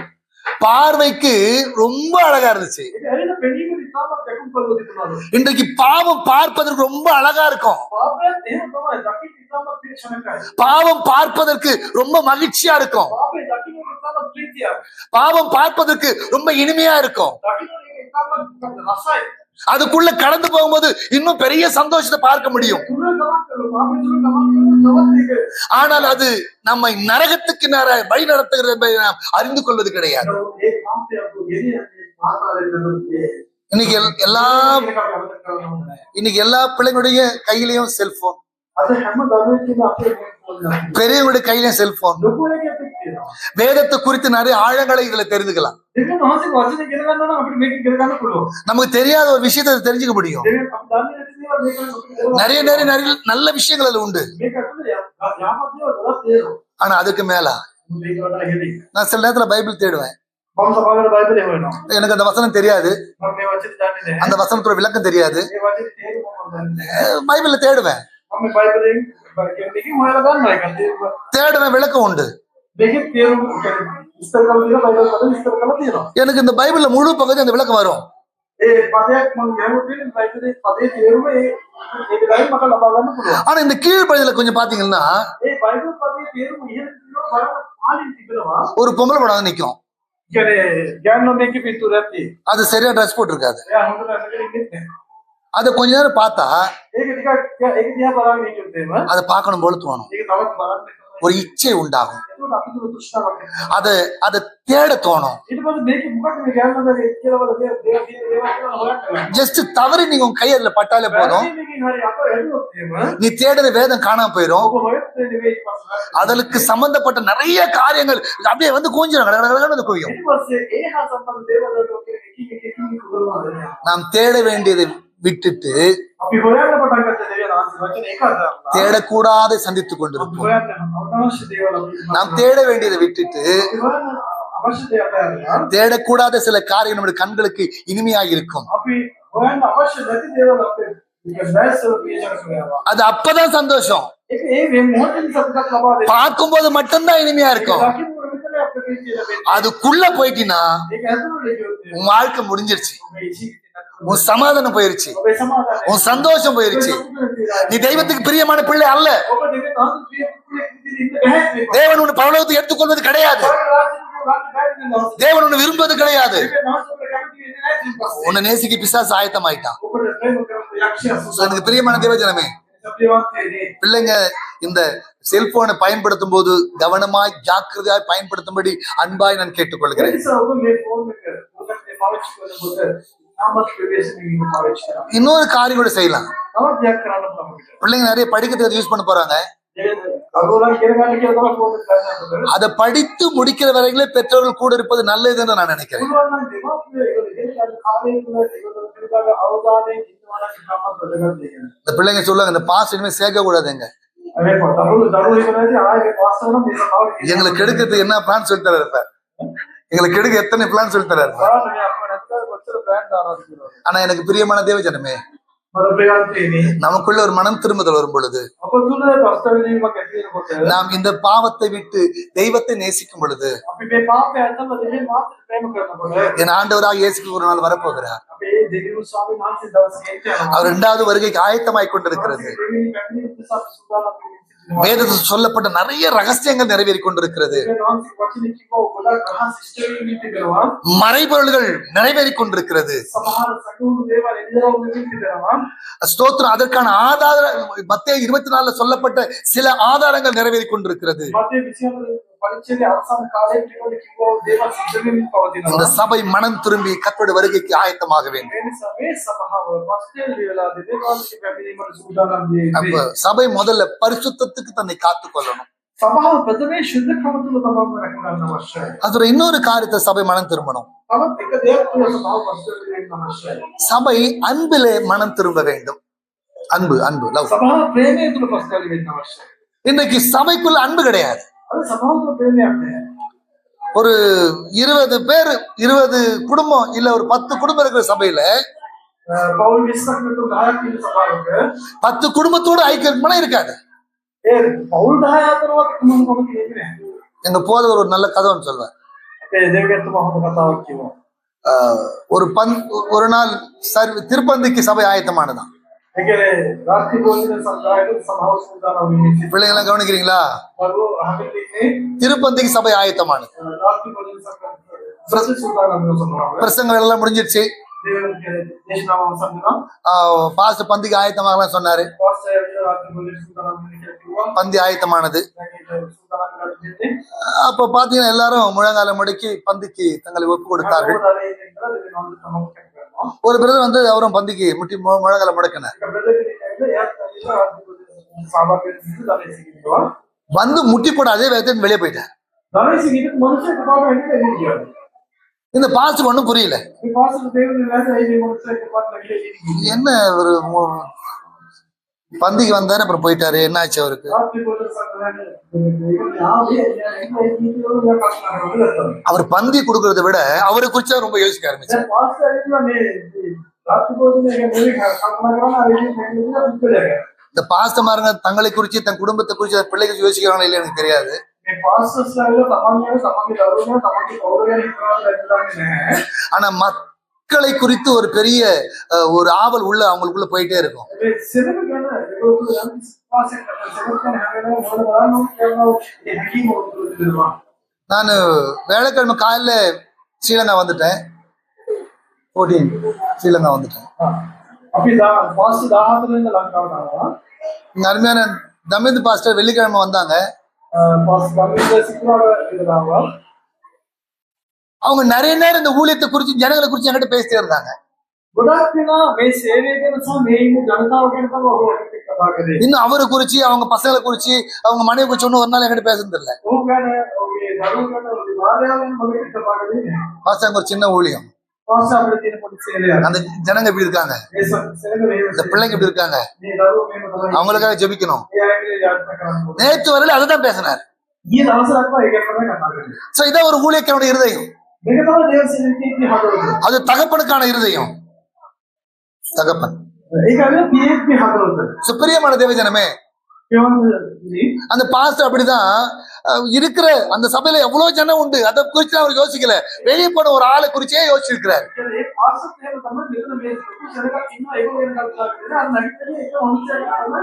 பார்வைக்கு ரொம்ப அழகா இருந்துச்சு. ඒක ඇවිල්ලා පෙනීමේ ඉතාමත් දැකුම් කරලා තිබුණා. இன்றைக்கு பாவம் பார்ப்பதற்கு ரொம்ப அழகா இருக்கும். පාපයෙන් එහෙම තමයි දකින්න ඉතාමත් ප්‍රේක්ෂණකයි. பாவம் பார்ப்பதற்கு ரொம்ப மகிழ்ச்சியா இருக்கும். පාපේ දකින්න ඉතාමත් ප්‍රීතියක්. பாவம் பார்ப்பதற்கு ரொம்ப இனிமையா இருக்கும். දකින්න ඉතාමත් රසයි. அதுக்குள்ள கடந்து போகும்போது இன்னும் பெரிய சந்தோஷத்தை பார்க்க முடியும். තුල ගමන් කරලා පාපේ තුල ගමන් කරලා තවත් ඒක. ஆனால் அது நம்மை நரகத்துக்கு வழி நடத்துகிறது என்பதை நாம் அறிந்து கொள்வது கிடையாது. ඒ පාපය අපු ගෙනියන්නේ ආකාරයෙන් නේද? இன்னைக்கு இன்னைக்கு எல்லா பிள்ளைங்களுடைய கையிலயும் செல்போன், අද හැම දරුවෙක්ගේම අපේ ෆෝන් එක. பெரியவங்களுடைய கையிலயும் செல்போன். ලොකුවෙක්ගේ තියෙනවා. வேதத்தை குறித்து நிறைய ஆழங்களை இதுல தெரிஞ்சுக்கலாம். දෙවියන් වහන්සේ වචනේ ඉගෙන ගන්නවා නම් අපිට මේක ඉගෙන ගන්න පුළුවන්. நமக்கு தெரியாத ஒரு விஷயத்தை தெரிஞ்சுக்க முடியும். දෙවියන් අපි දන්නේ නැති දේවල් මේක අපිට நிறைய நிறைய நிறைய நல்ல விஷயங்கள் அதுல உண்டு. මේක ඇතුලේ යහපත් දේවල් ගොඩක් තියෙනවා. ஆனா அதுக்கு மேல මේක වඩා හෙලි. நான் சில நேரத்துல பைபிள் தேடுவேன். මම සමහරවිට බයිබලේ හොයනවා. எனக்கு அந்த வசனம் தெரியாது, මම මේ වචනේ දන්නේ නැහැ. அந்த வசனத்தோட விளக்கம் தெரியாது. මේ වචනේ තේරුම මම දන්නේ නැහැ. பைபிள்ல தேடுவேன், මම මේ බයිබලෙන් කියන්නේ හොයලා ගන්නවා ඒක. தேடுவேன், விளக்கம் உண்டு. මේකේ තේරුම විස්තර කරලා තියෙනවා බයිබල් පද විස්තර කරලා තියෙනවා. எனக்கு இந்த பைபிள்ல முழு பகுதி அந்த விளக்கம் வரும். ඒ පදයක් මම ගහුවොත් බයිබලේ පදේ තේරුම ඒකයි මට ලබා ගන්න පුළුවන්. ஆனா இந்த கீழ்ப்பகுதியில கொஞ்சம் பாத்தீங்கன்னா ඒ බයිබල් පදේ තේරුම ඉහෙල තියෙනවා බලන්න පාලින් තිබෙනවා. ஒரு பொம்பளை படம் நிக்கும். කියන්නේ ගෑනොන්නෙක්ගේ පිටුර ඇති. அது சரியா ட்ரெஸ் போட்டிருக்காது. එයා හොඳට ඇඳගෙන ඉන්නේ නැහැ. அதை கொஞ்ச நேரம் பார்த்தா ඒක ටිකක් ඒක දිහා බලන්න හිටියොත් එහෙම அதை பார்க்கணும் போல தோணும். ඒක තවත් බලන්න. ஒரு இச்சை உண்டாகும். ඒකට අපිට තෘෂ්ණාවක් එනවා. அதை தேட தோணும். ඊට පස්සේ මේකේ මොකක්ද මේ ගෑනොන්ගේ කියලා වල දේව කියලා හොයන්න. ஜஸ்ட் தவறி நீங்க உங்க கை அதுல பட்டாலே போதும். මේකෙන් හරි අප එළුවොත් එහෙම நீ தேடுற வேதம் காணாம போயிரும். ඔබ හොයත් නෙවෙයි පස්සේ. அதற்கு சம்பந்தப்பட்ட நிறைய காரியங்கள் அப்படியே வந்து குவிஞ்சிடும். கடகடகடன்னு குவியும். ඊට පස්සේ ඒ හා සම්බන්ධ දේවල් වලට එක කුරුවා. நாம் தேட வேண்டியதை விட்டுட்டு අපි හොයන්න පටන් ගත්ත දේවල් ආන්සර් වචන එක අදලා. தேடக்கூடாதை சந்தித்துக் கொண்டிருப்போம். හොයන්න අවශ්‍ය දේවල් අපි நாம் தேட வேண்டியதை விட்டுட்டு හොයන්න අවශ්‍ය දේවල් අදලා. தேடக்கூடாத சில காரியம் நம்முடைய கண்களுக்கு இனிமையாக இருக்கும். අපි හොයන්න අවශ්‍ය නැති දේවල් අපේ බෑස්සල පියචන කරනවා. அது அப்பதான் சந்தோஷம். ඒක ඒ මේ මොහොතේ සතුටක් ලබා දෙනවා. பார்க்கும்போது மட்டும்தான் இனிமையா இருக்கும். දකින්නකොට විතරයි අපේ ප්‍රීතිය ලැබෙන්නේ. அதுக்குள்ள போயிட்டீங்கன்னா ඒක ඇතුළට ගියොත් உன் வாழ்க்கை முடிஞ்சிருச்சு. ඔබේ ජීවිතේ உன் சமாதானம் போயிருச்சு. ඔබේ සමාදානය. உன் சந்தோஷம் போயிருச்சு. நீ தெய்வத்துக்கு பிரியமான பிள்ளை அல்ல. ඔබ දෙවියන් වහන්සේ ප්‍රිය පුත්‍රයෙක් විදිහට ඉන්න බැහැ මේක. தேவன் உன்னை பரலோகத்துக்கு எடுத்துக்கொள்வது கிடையாது. தேவன் உன்னை விரும்புவது கிடையாது. உன்னை நேசிக்க பிசாசு ஆயத்தமாயிட்டான். So, எனக்கு பிரியமான தேவஜனமே, பிள்ளைங்க இந்த செல்போனை பயன்படுத்தும் போது கவனமாய் ஜாக்கிரதையாய் பயன்படுத்தும்படி அன்பாய் நான் கேட்டுக்கொள்கிறேன். இன்னொரு காரியம் கூட செய்யலாம். பிள்ளைங்க நிறைய படிக்கிறதுக்கு யூஸ் பண்ண போறாங்க. அதை படித்து முடிக்கிற வரையிலே பெற்றோர்கள் கூட இருப்பது நல்லதுன்னு நான் நினைக்கிறேன். இந்த பிள்ளைங்க சொல்லுவாங்க, இந்த பாஸ் இனிமே சேர்க்க கூடாதுங்க, எங்களுக்கு எடுக்கிறது என்ன பிளான் சொல்லி தர இருப்பார், எங்களுக்கு எடுக்க எத்தனை பிளான் சொல்லி தர இருப்பார். ஆனா எனக்கு பிரியமான தேவஜனமே, நமக்குள்ள ஒரு மனம் திரும்புதல் வரும் பொழுது, நாம் இந்த பாவத்தை விட்டு தெய்வத்தை நேசிக்கும் பொழுது, என் ஆண்டவராக இயேசு ஒரு நாள் வரப்போகிறார். அவர் இரண்டாவது வருகைக்கு ஆயத்தமாய் கொண்டிருக்கிறது. வேதத்தில் சொல்லப்பட்ட நிறைய ரகசியங்கள் நிறைவேறி கொண்டிருக்கிறது. மறைபொருள்கள் நிறைவேறி கொண்டிருக்கிறது. ஸ்தோத்திரம். அதற்கான ஆதார மத்தேயு 24 சொல்லப்பட்ட சில ஆதாரங்கள் நிறைவேறி கொண்டிருக்கிறது. இந்த சபை மனம் திரும்பி கர்த்தருடைய வருகைக்கு ஆயத்தமாக வேண்டும். சபை முதல்ல பரிசுத்தத்துக்கு தன்னை காத்துக் கொள்ளணும். அதோட இன்னொரு காரியத்தை சபை மனம் திரும்பணும். சபை அன்பிலே மனம் திரும்ப வேண்டும். அன்பு அன்பு லவ். இன்னைக்கு சபைக்குள்ள அன்பு கிடையாது. ஒரு 20 பேர் 20 குடும்பம் இல்ல ஒரு 10 குடும்பம் இருக்கிற சபையில 10 குடும்பத்தோட ஐக்கியம் இருக்காது. எங்க போதவர் ஒரு நல்ல கதை ஒன்று சொல்வார். ஒரு நாள் திருப்பந்திக்கு சபை ஆயத்தமானதான். பிள்ளைங்க கவனிக்கிறீங்களா? திருப்பந்திக்கு சபை ஆயத்தமானது. பிரசங்கள் எல்லாம் முடிஞ்சிருச்சு. பாஸ்டர் பந்திக்கு ஆயத்தமாக சொன்னாரு. பந்தி ஆயத்தமானது. அப்ப பாத்தீங்கன்னா எல்லாரும் முழங்கால முடக்கி பந்திக்கு தங்களை ஒப்பு கொடுத்தார்கள். ஒரு பிரதர் வந்து அவரும் பந்திக்கு முட்டி முழங்கால முடக்கினார். வந்து முட்டி போட அதே வேகத்தில் வெளியே போயிட்டார். இந்த பாஸ்டர் ஒண்ணும் புரியல. என்ன ஒரு பந்திக்கு வந்தாரு அப்புறம் போயிட்டாரு, என்ன ஆச்சு அவருக்கு? அவர் பந்தி கொடுக்கறத விட அவரை குறிச்சா ரொம்ப யோசிக்க ஆரம்பிச்சார். இந்த பாஸ்டர்மாருங்க தங்களை குறிச்சு தன் குடும்பத்தை குறிச்சு பிள்ளைகள் யோசிக்கிறாங்களா இல்லையா எனக்கு தெரியாது. ஆனா மக்களை குறித்து ஒரு பெரிய ஒரு ஆவல் உள்ள அவங்களுக்குள்ள போயிட்டே இருக்கும். நான் வேலைக்கிழமை காலையில ஸ்ரீலங்கா வந்துட்டேன். 14 ஸ்ரீலங்கா வந்துட்டேன். අපි පාස්ටර් 14 ඉඳලා ලංකාවට ආවා. இங்க அருமையான தமிழ் பாஸ்டர் வெள்ளிக்கிழமை வந்தாங்க. පාස්ටර් ගම්මින්ද සිකුරාදා ඉඳලා ආවා. அவங்க நிறைய நேரம் இந்த ஊழியத்தை குறிச்சு ஜனங்களை குறிச்சு என்கிட்ட பேசிட்டே இருந்தாங்க. ගොඩක් වෙලා මේ සේවය ගැන සහ මේ ඉන්න ජනතාව ගැන තමයි ඔහු අපිට කතා කරේ. இன்னும் அவரை குறிச்சு அவங்க பசங்களை குறிச்சு அவங்க மனைவி குறிச்சு ஒன்னும் ஒரு நாள் என்கிட்ட பேசுறது இல்ல. ඔහු ගැන ඔහුගේ දරුවෝ ගැන ඔහුගේ භාර්යාව ගැන මම කතා කරේ නෑ. பாஸ்டர் ஒரு சின்ன ஊழியம். පාස්ටර් අපිට තියෙන පොඩි සේවයක්. அந்த ஜனங்க எப்படி இருக்காங்க, මේ සේවය இந்த பிள்ளைங்க எப்படி இருக்காங்க, මේ දරුවෝ මේක තමයි. அவங்களுக்காக ஜெபிக்கணும். ඒ අයගේ යාත්‍රා කරන්න ඕනේ. நேற்று வரையில அதுதான் பேசினார். ඊයේ දවසක්ම ඒක තමයි කතා කරේ. சோ இதான் ஒரு ஊழியக்காரனுடைய இருதயம். මේක තමයි දේව සේවකයෙක්ගේ හදවත. அது தகப்பனுக்கான இருதயம். தகப்பன். ඒක අර පියෙක්ගේ හදවත. சுப்பிரியமான தேவஜனமே, அந்த பாஸ்டர் அப்படிதான் இருக்கிற அந்த சபையில எவ்வளவு ஜனம் உண்டு, அதை குறிச்சு அவர் யோசிக்கல. வெளியே போன ஒரு ஆளை குறிச்சே யோசிச்சிருக்கிறார். ඒ පාස්ටර් එහෙම තමයි මෙතන මේ සරකක් ඉන්නවා ඒක වෙන කතා කරලා අර නැගිටලා ඒක මොනිටර් කරනවා.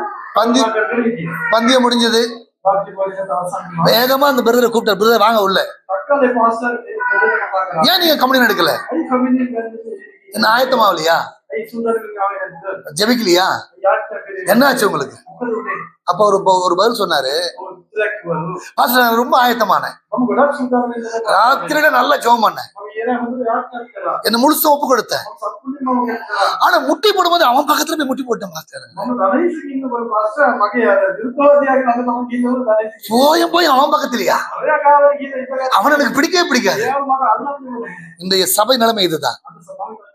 பந்தியம் முடிஞ்சது. වාක්‍ය පොලිසියට අවසන් වුණා. வேகமா அந்த பிரதரை கூப்பிட்டார். பிரதர் வாங்க உள்ள. අක්කලේ පාස්ටර් ඒක කතා කරා. ஏன் நீங்க கம்யூனியன் எடுக்கல? අයි කමියුනිටි කරන්නේ என்ன ஆயத்தமாவலையா, අයි සුන්දරගේ ආවේ නැද්ද? ஜெபிக்கலையா, යාත්‍රා කරේ. என்ன ஆச்சு உங்களுக்கு? මොකද උනේ? அப்ப ஒரு பதில் சொன்னாரு, ඔව් ඉස්සරක් වරු. பாஸ்டர் நான் ரொம்ப ஆயத்தமானேன், මම ගොඩක් සුන්දරව ඉඳලා ராத்திரியில நல்லா ஜெபம் பண்ணேன், මම ඊයේ හොඳට යාත්‍රා කළා. என்ன முழுசும் ஒப்பு கொடுத்தேன். මම සම්පූර්ණයෙන්ම කරා. ஆனா முட்டி போடும்போது அவன் பக்கத்துல போய் முட்டி போட்டேன் பாஸ்டர். මම ධනේශික ඉන්නකොට පාස්ටර් මගේ අර විරුද්ධවාදියාගේ ළඟ තමයි ගිහින් ධනේශික. போய் அவன் பக்கத்துலயா, ඔයා කාලේ ගිහින් ඉඳලා அவன் எனக்கு பிடிக்கவே பிடிக்காது. ඒව මට අල්ලන්න ඕනේ. இந்த சபை நிலைமை இதுதான். අද සමාජයේ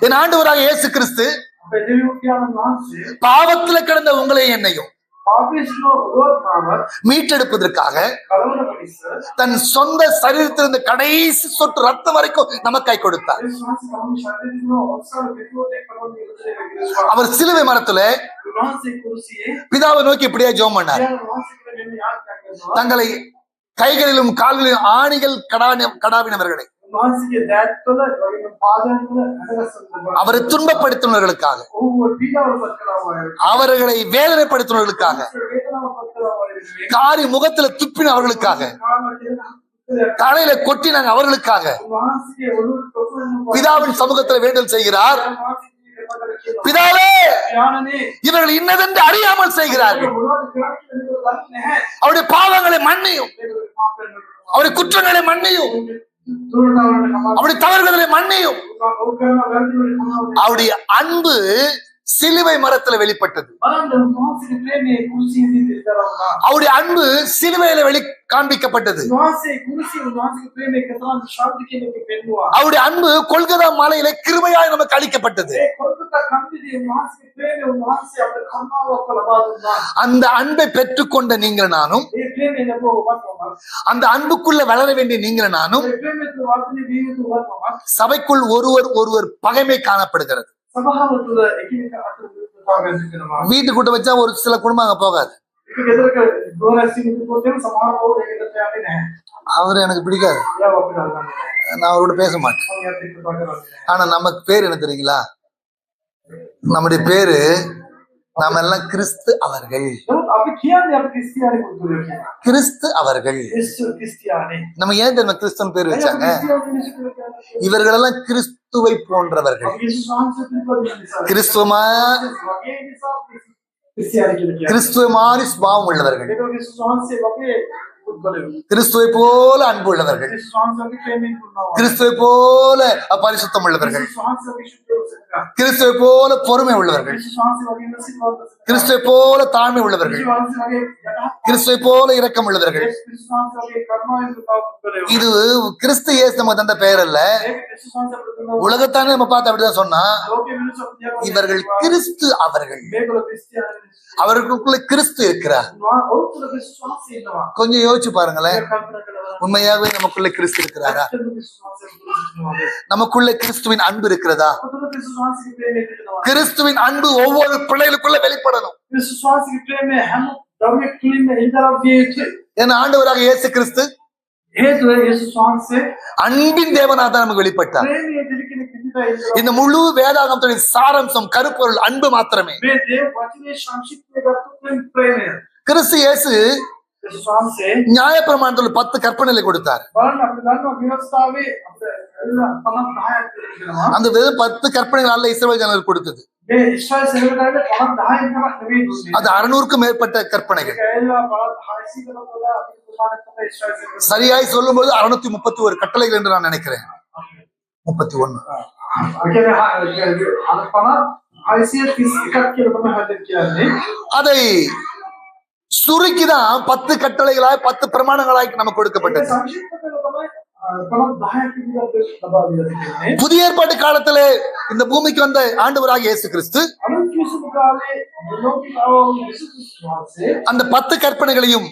என் ஆண்டவராக இயேசு கிறிஸ்து අපේ දෙවියන් වහන්සේ பாவத்துல கிடந்த உங்களையும் என்னையும் පාපේශනෝ උදව්තාව மீட்டெடுப்பதற்காக කලවර පිළිස தன் சொந்த சரீரத்திலிருந்து கடைசி சொட்டு ரத்தம் வரைக்கும் நமக்காய் கொடுத்தார். ඒ ශ්වාස කම ශරීරයේ ඔක්සාර පිටුවටේ කරන්නේ ඉඳලා அவர் சிலுவை மரத்துல වහන්සේ කුරුසියේ பிதாவை நோக்கி இப்படியே ஜெபம் பண்ணார். යාන වහන්සේ මෙන්න යාත්‍රා කරනවා. தங்களை கைகளிலும் கால்களிலும் ஆணிகள் கடாவினவர்களை, වහන්සේගේ දෑත්වල වගේ පාදයන්වල අඩගස්සන அவரை துன்பப்படுத்தினவர்களுக்காக, ඔව් පීඩාවපත් කළා. அவர்களை வேதனைப்படுத்தினவர்களுக்காக, වේදනාවපත් කළා. காரி முகத்துல துப்பினவர்களுக்காக, தலையில கொட்டினாங்க அவர்களுக்காக වහන්සේගේ ඔළුවට තොප්පන්න பிதாவின் சமூகத்துல வேண்டல் செய்கிறார். වහන්සේ பிதாவே, යානනේ இவர்கள் இன்னதென்று அறியாமல் செய்கிறார்கள், මොනවද කරන්නේ කියලා දන්නේ නැහැ. அவருடைய பாவங்களை மன்னியும், அவருடைய குற்றங்களை மன்னியும், දුර්වලතාවලට කමක් அவருடைய தவறுகளை மன்னியும். ඔව් කරන වැරදි වලට කමක් அவருடைய அன்பு சிலுவை மரத்துல வெளிப்பட்டது. බලන්න වහන්සේගේ ප්‍රේමයේ කුරුසියේදී විතරක් அவருடைய அன்பு சிலுவையில வெளி காண்பிக்கப்பட்டது. වහන්සේ කුරුසියේ වහන්සේගේ ප්‍රේමයේ කතරම් ශාන්ති කෙනෙක් පෙන්වුවා. அவருடைய அன்பு கொல்கதா மலையில கிருபையாய் நமக்கு அளிக்கப்பட்டது. ඒ කොල්කතා කන්දිදී වහන්සේගේ ප්‍රේමය වහන්සේ අපට කරුණාවක් ලබා දුන්නා. அந்த அன்பை பெற்றுக்கொண்ட நீங்கள் நானும், ඒ ප්‍රේමය ලැබුවා அந்த அன்புக்குள்ள வளர வேண்டிய நீங்கள் நானும், ඒ ප්‍රේමයේ වර්ධනය වී යුතු වත්මක් சபைக்குள் ஒருவர் பகைமை காணப்படுகிறது. සභාව තුළ එකිනෙක අතර විරුද්ධතාවයන් තිබෙනවා. வீட்டு கூட்ட வச்சா ஒரு சில குடும்பம் அங்க போகாது. ඒක ගෙදරක දෝරැසින් ඉන්නකොට සමහර පවුල් ඒකට යන්නේ නැහැ. அவரு எனக்கு பிடிக்காது, ඒව අපිට අල්ලන්නේ. நான் அவரோட பேச மாட்டேன். මම යත් එක්ක කතා කරන්නේ. ஆனா நமக்கு பேர் என்ன தெரியுங்களா? நம்முடைய பேரு, நாம எல்லாம் கிறிஸ்து அவர்கள். නමුත් අපි කියන්නේ අපි ක්‍රිස්තියානි පුද්ගලයෝ කියලා. கிறிஸ்து அவர்கள். ක්‍රිස්තියානි. நம்ம ஏன் தெரியுமா கிறிஸ்துவன் பேர் வச்சாங்க? ක්‍රිස්තියානි இவர்களெல்லாம் கிறிஸ்துவை போன்றவர்கள். අපි යේසුස් වහන්සේ පිළිබඳ නිසා. கிறிஸ்துவமா වගේ නිසා ක්‍රිස්තියානි කියලා කියනවා. கிறிஸ்துவ மாதிரி சுபாவம் உள்ளவர்கள், ඒක යේසුස් වහන්සේ වගේ පුද්ගලයෝ. கிறிஸ்துவை போல அன்பு உள்ளவர்கள், යේසුස් වහන්සේ වගේ ප්‍රේමයෙන් පුරනවා. கிறிஸ்துவை போல பரிசுத்தம் உள்ளவர்கள், යේසුස් වහන්සේ වගේ ශුද්ධ கிறிஸ்துவை போல பொறுமை உள்ளவர்கள், යේසුස් වහන්සේ වගේ ඉවසිලිමත් கிறிஸ்துவை போல தாழ்மை உள்ளவர்கள், යේසුස් වහන්සේ වගේ යටහත් கிறிஸ்துவை போல இரக்கம் உள்ளவர்கள். යේසුස් වහන්සේ වගේ කරුණාවෙන් යුක්ත පුද්ගලයෝ. இது கிறிஸ்து இயேசு நமக்கு தந்த பெயர் அல்ல. ඒක යේසුස් වහන්සේ අපිට දුන්නා. உலகத்தானே நம்ம பார்த்து அப்படிதான் சொன்னா, ලෝකෙ මිනිස්සු අපිට இவர்கள் கிறிஸ்து அவர்கள், මේගොල්ලෝ ක්‍රිස්තියානි. அவர்களுக்குள்ள கிறிஸ்து இருக்கிறார். ඔව් තුළ යේසුස් වහන්සේ ඉන්නවා. கொஞ்சம் யோசிச்சு பாருங்களேன், ඒක කල්පනා කළා. உண்மையாகவே நமக்குள்ள கிறிஸ்து இருக்கிறாரா? ඇත්තටම යේසුස් වහන්සේ ඉන්නවා. நமக்குள்ள கிறிஸ்துவின் அன்பு இருக்கிறதா? අපතුල යේසුස් වහන්සේගේ ප්‍රේමය තියෙනවා. கிறிஸ்துவின் அன்பு ஒவ்வொரு பிள்ளைகளுக்குள்ள வெளிப்படணும். යේසුස් වහන්සේගේ ප්‍රේමය හැම දරුවෙක් තුළින්ම එළිදරව් විය යුතුයි. ஏன்னா ஆண்டவராக இயேசு கிறிஸ்து හේතුව යේසුස් වහන්සේ அன்பின் தேவனாக தான் நமக்கு வெளிப்பட்டார். ප්‍රේමයේ දිලිකින කිසිදා இந்த முழு வேதாகமத்தின் சாரம்சம் கருப்பொருள் அன்பு மாத்திரமே. මේ දේව වචනේ සංක්ෂිප්තය ගත්තොත් ප්‍රේමය. கிறிஸ்து இயேசு ස්වාමීසේ நியாய பிரமாணத்துல 10 கற்பனைகளை கொடுத்தார். බලන්න අපිට ගන්නවා විවස්ථාවේ අපිට 50ක් තියෙනවා. அந்த வெறும் 10 கற்பனைகள் அல்ல இஸ்ரவேல் ஜனங்களுக்கு கொடுத்தது. මේ ඉස්රායල් සෙනගට 50ක් විතරක් නෙවෙයි දුන්නේ. அது 600க்கும் மேற்பட்ட கற்பனைகள். ඒලා 600කට වඩා අධික ප්‍රමාණයක ඉස්රායල් සෙනග சரியாய் சொல்லும்போது 631 கட்டளைகள் என்று நான் நினைக்கிறேன். 31. ඒ කියන්නේ අර 631ක් කියලා තමයි හදන්නේ කියන්නේ. அதை சுருக்கிதான் 10 கட்டளைகளாய் 10 பிரமாணங்களாய் நமக்கு கொடுக்கப்பட்டது. සංක්ෂිප්ත කරලා තමයි 50ක් විදිහට ලබා දෙන්නේ. புதிய ஏற்பாட்டு காலத்திலே இந்த பூமிக்கு வந்த ஆண்டவராகிய இயேசு கிறிஸ்து අනුන් කිසිම කාලේ ලෝකික ආවෝ විසුද්ධි වාසේ அந்த 10 கற்பனைகளையும்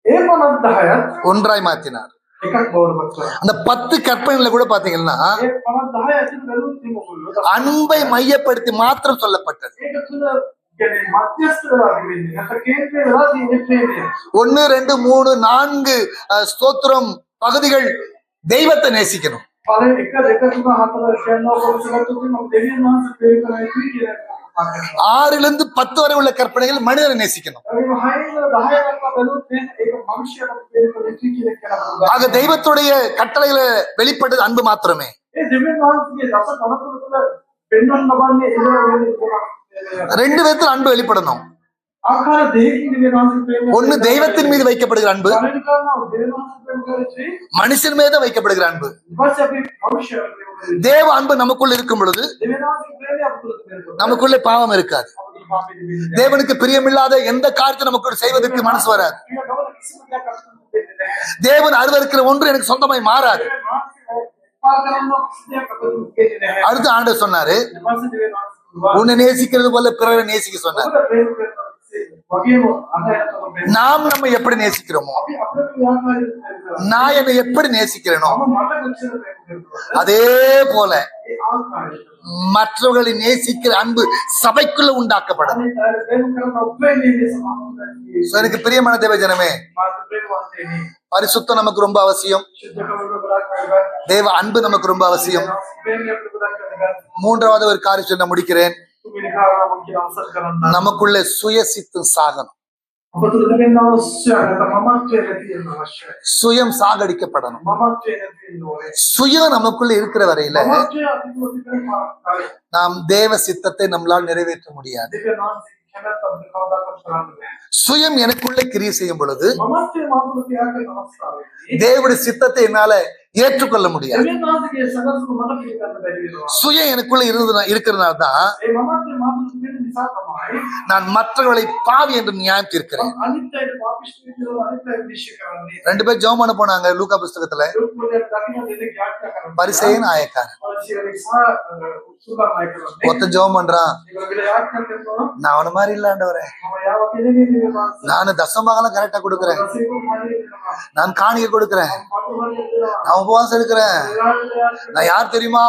ඒ 50ක් ஒன்றாய் மாற்றினார். එකක් බවට පත් කරා. அந்த 10 கற்பனைகளை கூட பாத்தீங்கன்னா ඒ 50 ඇතුළේ බැලුවොත් මේක அன்பை மையப்படுத்தி மாத்திரம் சொல்லப்பட்டது. ඒක තුන කියන්නේ මධ්‍යස්ථ වෙලා තිබෙන්නේ. නැත්නම් කේන්ද්‍රය වෙලා තියෙන්නේ. 1 2 3 4 ஸ்தோத்திரம் பகுதிகள் தெய்வத்தை நேசிக்கணும். පළවෙනි 1 2 3 4 කියනවා කොහොමද ගත්තොත් මම දෙවියන් වහන්සේ ප්‍රේම කරයි කියලා. 6 லிருந்து 10 வரை உள்ள கற்பனைகள் மனிதனை நேசிக்கணும். ඒ 6 ඉඳලා 10 දක්වා බැලුවොත් ඒක මනුෂ්‍යයට ප්‍රේම කරයි කියලා කියනවා. ஆக தெய்வத்துடைய கட்டளைகளை வெளிப்பட்டது அன்பு மாத்திரமே. ඒ දෙවියන් වහන්සේගේ රස කනතුර තුළ පෙන්වන්න ලබන්නේ ඒ වෙන්නේ. ரெண்டு விதத்தில் அன்பு வெளிப்படணும். ආකාර දෙකකින් දෙවියන් වහන්සේ ප්‍රේම ஒன்னு தெய்வத்தின் மீது வைக்கப்படுகிற அன்பு, පළවෙනි කාරණාව දෙවියන් වහන්සේ ප්‍රේම කරයි. மனுஷன் மீது வைக்கப்படுகிற அன்பு. ඊපස්සේ අපි මනුෂ්‍යයට ප්‍රේම කරයි. தேவ அன்பு நமக்குள்ள இருக்கும் பொழுது දෙවියන් වහන්සේගේ ප්‍රේමය අපිට තියෙනවා. நமக்குள்ளே பாவம் இருக்காது. අපිට පාපෙ දෙවියන් தேவனுக்கு பிரியமில்லாத எந்த காரியத்தை நமக்கு செய்வதற்கு மனசு வராது. ඒක ගවල කිසිම දෙයක් අපිට දෙන්නේ නැහැ. தேவன் அருவருக்கிற ஒன்று எனக்கு சொந்தமாய் மாறாது. දෙවියන් වහන්සේ පාර කරන කිසිම දෙයක් අපිට දෙන්නේ නැහැ. அடுத்து ஆண்டவர் சொன்னாரு, ඊපස්සේ දෙවියන් වහන්සේ உன்னை நேசிக்கிறது போல பிறரை நேசிக்க சொன்னார். අපිට ප්‍රේම කරනවා. වගේම අන්‍යයන්ට ප්‍රේම. நாம் நம்ம எப்படி நேசிக்கிறோமோ, අපි අපේ ව්‍යාපාරය කරනවා. நான் என்னை எப்படி நேசிக்கிறேனோ මම මට කොච්චර ප්‍රේම කරනවද? அதே போல ඒ ආකාරයට. மற்றவர்களை நேசிக்கிற அன்பு சபைக்குள்ள உண்டாக்கப்படும். අනේ ප්‍රේම කරන ඔබේ සමානයි. So, எனக்கு பிரியமான தேவ ஜனமே, මාත් ප්‍රේමවන්තයෙනි. பரிசுத்தம் நமக்கு ரொம்ப அவசியம். ශුද්ධකමකට ගොඩක් කරගන්න. தேவ அன்பு நமக்கு ரொம்ப அவசியம். ප්‍රේමය අපිට ගොඩක් කරගන්න. மூன்றாவது ஒரு காரியம் சொல்ல முடிக்கிறேன். තුන්වෙනි කාරණාව මම කියන අවසන් කරන්න. நமக்குள்ள சுயசித்தம் சாகணும். අප තුළ තිබෙන අවශ්‍යයි. නැත්නම් මමත්වයේ තියෙන අවශ්‍යයි. சுயம் சாகடிக்கப்படணும். මමත්වයේ තියෙන ඕනේ. சுயம் நமக்குள்ள இருக்கிற வரையில මමත්වයේ අපිට තිබෙන කාර්යය. நாம் தேவ சித்தத்தை நம்மளால் நிறைவேற்ற முடியாது. දෙවියන් වහන්සේ කැමැත්ත අපිට කවදාකවත් කරන්න බෑ. சுயம் எனக்குள்ள கிரியை செய்யும் பொழுது මමත්වයේ මාතුල ක්‍රියාකරන අවස්ථාවේදී தேவனுடைய சித்தத்தை என்னால ஏற்றுக்கொள்ள முடியாது. දෙවියන් වහන්සේගේ සනසුම මට පිළිගන්න බැරි වෙනවා. சுயம் எனக்குள்ள இருக்கிறதுனால தான் ඒ මමත්වයේ මාතුල තිබෙන නිසා තමයි நான் மற்றவர்களை பாவி என்று நியாயம் தீர்க்கிறேன். අනිත් අයට පාපිෂ්ඨ කියලා අනිත් අයට විශ්ය කරන්නේ. 2 பேர் ஜெபம் பண்ண போனாங்க லூக்கா புஸ்தகத்துல, ලෝකවල දකින්න දෙයක් යාත්‍රා කරනවා. பரிசேயன் ஆயக்காரன். පරිසරයක සුබමයි කරනවා. ஒருத்தன் ஜெபம் பண்றான், ඒගොල්ලෝ යාත්‍රා කරනවා. நான் அவன மாதிரி இல்ல ஆண்டவரே, මම යාව කෙනෙක් නෙවෙයි මාත්. நான் தசமபாகம் கரெக்டா கொடுக்குறேன், රසීකෝ හරියට දෙනවා. நான் காணிக்கை கொடுக்குறேன், පතු හරියට දෙනවා. நான் உபவாசம் இருக்கிறேன், යාත්‍රා நான் யார் தெரியுமா,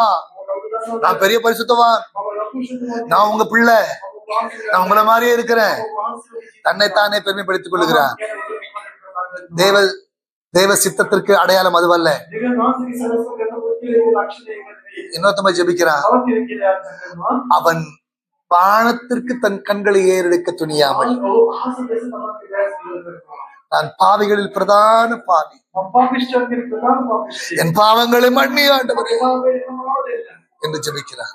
நான் பெரிய பரிசுத்தவான், මම ලොකු ශුද්ධ நான் உங்க பிள்ளை, நான் உங்களை மாதிரியே இருக்கிறேன். தன்னைத்தானே பெருமைப்படுத்திக் கொள்கிறான். தேவ தேவ சித்தத்திற்கு அடையாளம் அதுவல்ல. இன்னொருத்தமை ஜெபிக்கிறான், அவன் வானத்திற்கு தன் கண்களை ஏறெடுக்க துணியாமல், நான் பாவிகளில் பிரதான பாவி, என் பாவங்களை மன்னி ஆண்டவரே என்று ஜெபிக்கிறான்.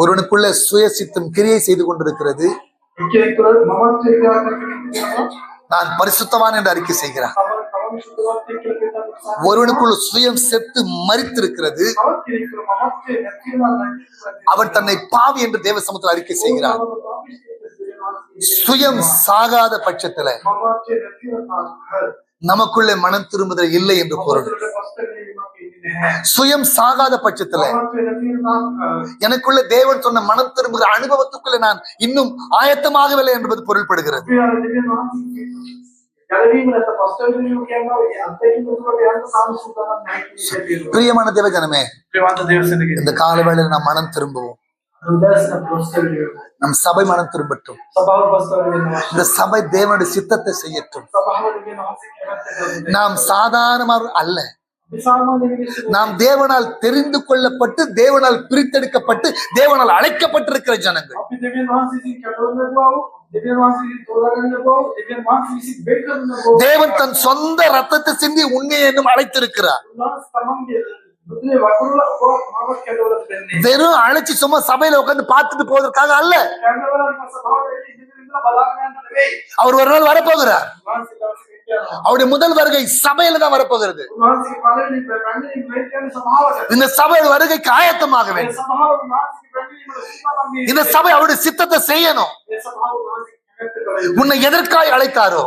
ஒருவனுக்குள்ள சுயசித்தம் கிரியை செய்து கொண்டிருக்கிறது. நான் பரிசுத்தவான் என்று அறிக்கை செய்கிறான். ஒருவனுக்குள்ள சுயம் செத்து மரித்திருக்கிறது. அவன் தன்னை பாவி என்று தேவ சமூகத்தில் அறிக்கை செய்கிறான். சுயம் சாகாத பட்சத்துல நமக்குள்ளே மனம் திரும்புதல் இல்லை என்று பொருள். சுயம் சாகாத பட்சத்துல எனக்குள்ள தேவன் சொன்ன மனம் திரும்புகிற அனுபவத்துக்குள்ள நான் இன்னும் ஆயத்தமாகவில்லை என்பது பொருள்படுகிறது. பிரியமான தேவ ஜனமே, இந்த கால வேளையில் நாம் மனம் திரும்புவோம். நம் சபை மனம் திரும்பட்டும். இந்த சபை தேவனுடைய சித்தத்தை செய்யட்டும். நாம் சாதாரணமாக அல்ல, நாம் தேவனால் தெரிந்து கொள்ளப்பட்டு தேவனால் பிரித்தெடுக்கப்பட்டு தேவனால் அழைக்கப்பட்டிருக்கிற ஜனங்கள். தேவன் தன் சொந்த ரத்தத்தை சிந்தி உன்னை என்னும் அழைத்திருக்கிறார். வெறும் அழைச்சி சும்மா சபையில உட்கார்ந்து பார்த்துட்டு போவதற்காக அல்ல. அவர் ஒரு நாள் வரப்போகிறார். அவருடைய முதல் வருகை சபையில தான் வரப்போகிறது. இந்த சபை வருகைக்கு ஆயத்தமாக வேண்டும். இந்த சபை அவருடைய சித்தத்தை செய்யணும். உன்னை எதற்காய் அழைத்தாரோ,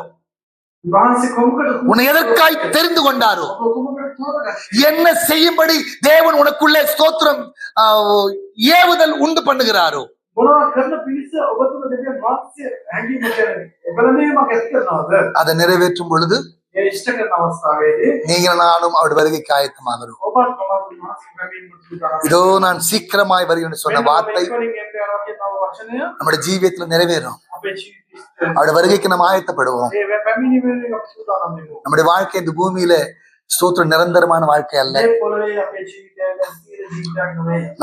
உன்னை எதற்காய் தெரிந்து கொண்டாரோ, என்ன செய்யும்படி தேவன் உனக்குள்ளே ஸ்தோத்திரம் ஏவுதல் உண்டு பண்ணுகிறாரோ, அதை நிறைவேற்றும் பொழுது நீங்க நானும் அவருடைய வருகைக்கு ஆயத்தமாகிறோம். இதோ நான் சீக்கிரமாய் வருகிறேன் சொன்ன வார்த்தை நம்முடைய ஜீவியத்துல நிறைவேறும். அவருடைய வருகைக்கு நம்ம ஆயத்தப்படுவோம். நம்முடைய வாழ்க்கை இந்த பூமியில ஸ்தோத்திரம் நிரந்தரமான வாழ்க்கை அல்ல.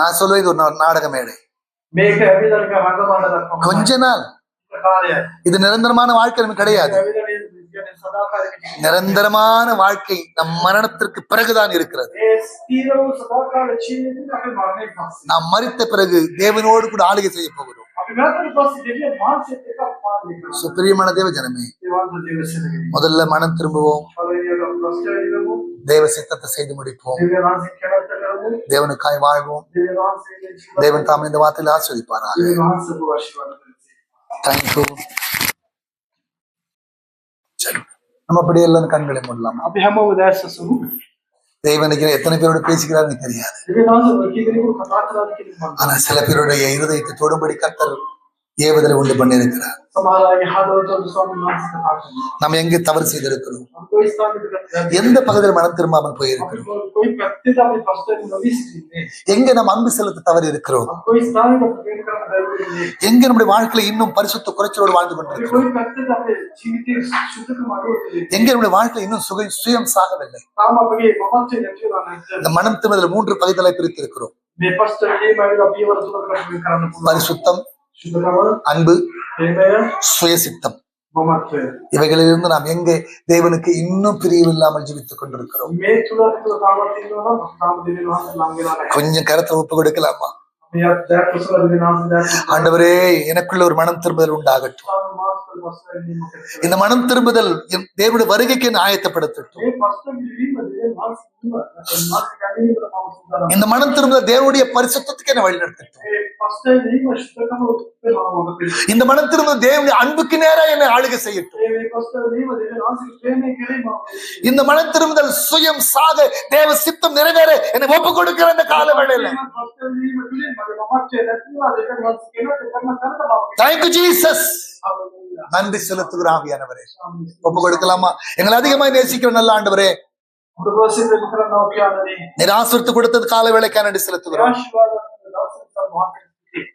நான் சொல்லுவேன் இது ஒரு நாடக மேடை. கொஞ்ச நாள். இது நிரந்தரமான வாழ்க்கை நமக்கு கிடையாது. நிரந்தரமான வாழ்க்கை நம் மரணத்திற்கு பிறகுதான் இருக்கிறது. நாம் மரித்த பிறகு தேவனோடு கூட ஆளுகை செய்ய போகிறோம். பிரியமான தேவ ஜனமே, முதல்ல மனம் திரும்புவோம். தேவ சித்தத்தை செய்து முடிப்போம். தேவனுக்காய் வாழ்வோம். தேவன் தாம் இந்த வார்த்தையில் ஆசீர்வதிப்பாராக. தேங்க்யூ. நம்ம அப்படியே எல்லாம் கண்களை மூடலாம். தேவனுக்கு எத்தனை பேரோட பேசுகிறாருன்னு தெரியாது. ஆனா சில பேருடைய இருதயத்தை தொடும்படி கர்த்தர் ஏவுதலை உண்டு பண்ணி இருக்கிறார். நம்ம எங்க தவறு செய்திருக்கிறோம்? எந்த பகுதியில் மனம் திரும்பாமல் போயிருக்கிறோம்? எங்க நம்ம அன்பு செலுத்த தவறு இருக்கிறோம்? எங்க நம்முடைய வாழ்க்கையில இன்னும் பரிசுத்த குறைச்சலோடு வாழ்ந்து கொண்டிருக்கிறோம்? எங்க நம்முடைய வாழ்க்கையில இன்னும் சுயம் சாகவில்லை? இந்த மனம் திரும்புதல் 3 பகுதிகளை பிரித்து இருக்கிறோம். பரிசுத்தம், அன்பு, சுயசித்தம். இவைகளிலிருந்து நாம் எங்க தேவனுக்கு இன்னும் பிரியவில்லாமல் ஜீவித்துக் கொண்டிருக்கிறோம்? கொஞ்சம் கருத்தை ஒப்பு கொடுக்கலாமா? ஆண்டவரே, எனக்குள்ள ஒரு மனம் திரும்புதல் உண்டாகட்டும். இந்த மனம் திரும்புதல் தேவனுடைய வருகைக்கு ஆயத்தப்படுத்தட்டும். இந்த மனம் திரும்புதல் தேவனுடைய பரிசுத்தத்துக்கு என்ன வழிநடத்தட்டும். இந்த மனம் திரும்புதல் தேவனுடைய அன்புக்கு நேரா என்னை ஆளுகை செய்யட்டும். இந்த மனம் திரும்புதல் சுயம் சாக தேவ சித்தம் நிறைவேற என்னை ஒப்பு கொடுக்கிற இந்த கால வேளையில தேங்க்யூ ஜீசஸ். நன்றி செலுத்துகிற ஆவியானவரே, ஒப்பு கொடுக்கலாமா? எங்களை அதிகமாய் நேசிக்கிற நல்ல ஆண்டவரே, நிராசரித்து கொடுத்தது கால வேளைக்காக நன்றி செலுத்துகிறோம்.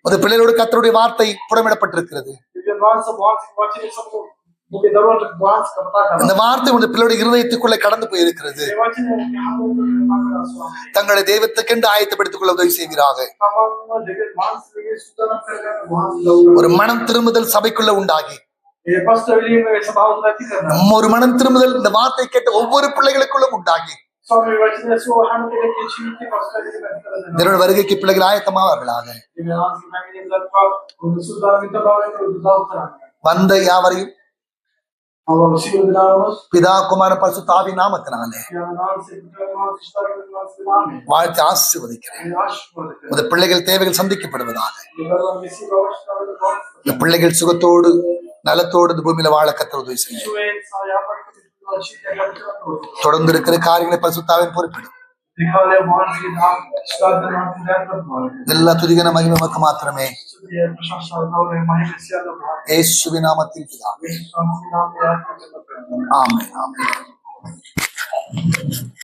ஒரு பிள்ளைகளோடு கர்த்தருடைய வார்த்தை புடமிடப்பட்டிருக்கிறது. இந்த வார்த்தை உடைய பிள்ளையுடைய இருதயத்துக்குள்ளே கடந்து போயிருக்கிறது. தங்களை தெய்வத்துக்கென்று ஆயத்தப்படுத்திக் கொள்ள உதவி செய்வீராக. ஒரு மனம் திரும்புதல் சபைக்குள்ள உண்டாகி, ஒரு மனம் திரும்புதல் இந்த வார்த்தை கேட்ட ஒவ்வொரு பிள்ளைகளுக்குள்ளும் உண்டாகி என்னோட வருகைக்கு பிள்ளைகள் ஆயத்தமாவார்களாக. வந்த யாவரையும் பிதா குமார பரிசுத்த ஆவியின் நாமத்தினாலே வாழ்த்து ஆசீர்வதிக்கிறேன். இந்த பிள்ளைகள் தேவைகள் சந்திக்கப்படுவதாக. இந்த பிள்ளைகள் சுகத்தோடு நலத்தோடு இந்த பூமியில வாழ கர்த்தர் உதவி செய்யும். தொடர்ந்து இருக்கிற காரியங்களை பரிசுத்தாவின் பொறுப்பிடும். எல்லா துதிகன மகிமை உமக்கு மாத்திரமே. இயேசுவின் நாமத்தில் பிதாவே. ஆமென். ஆமென்.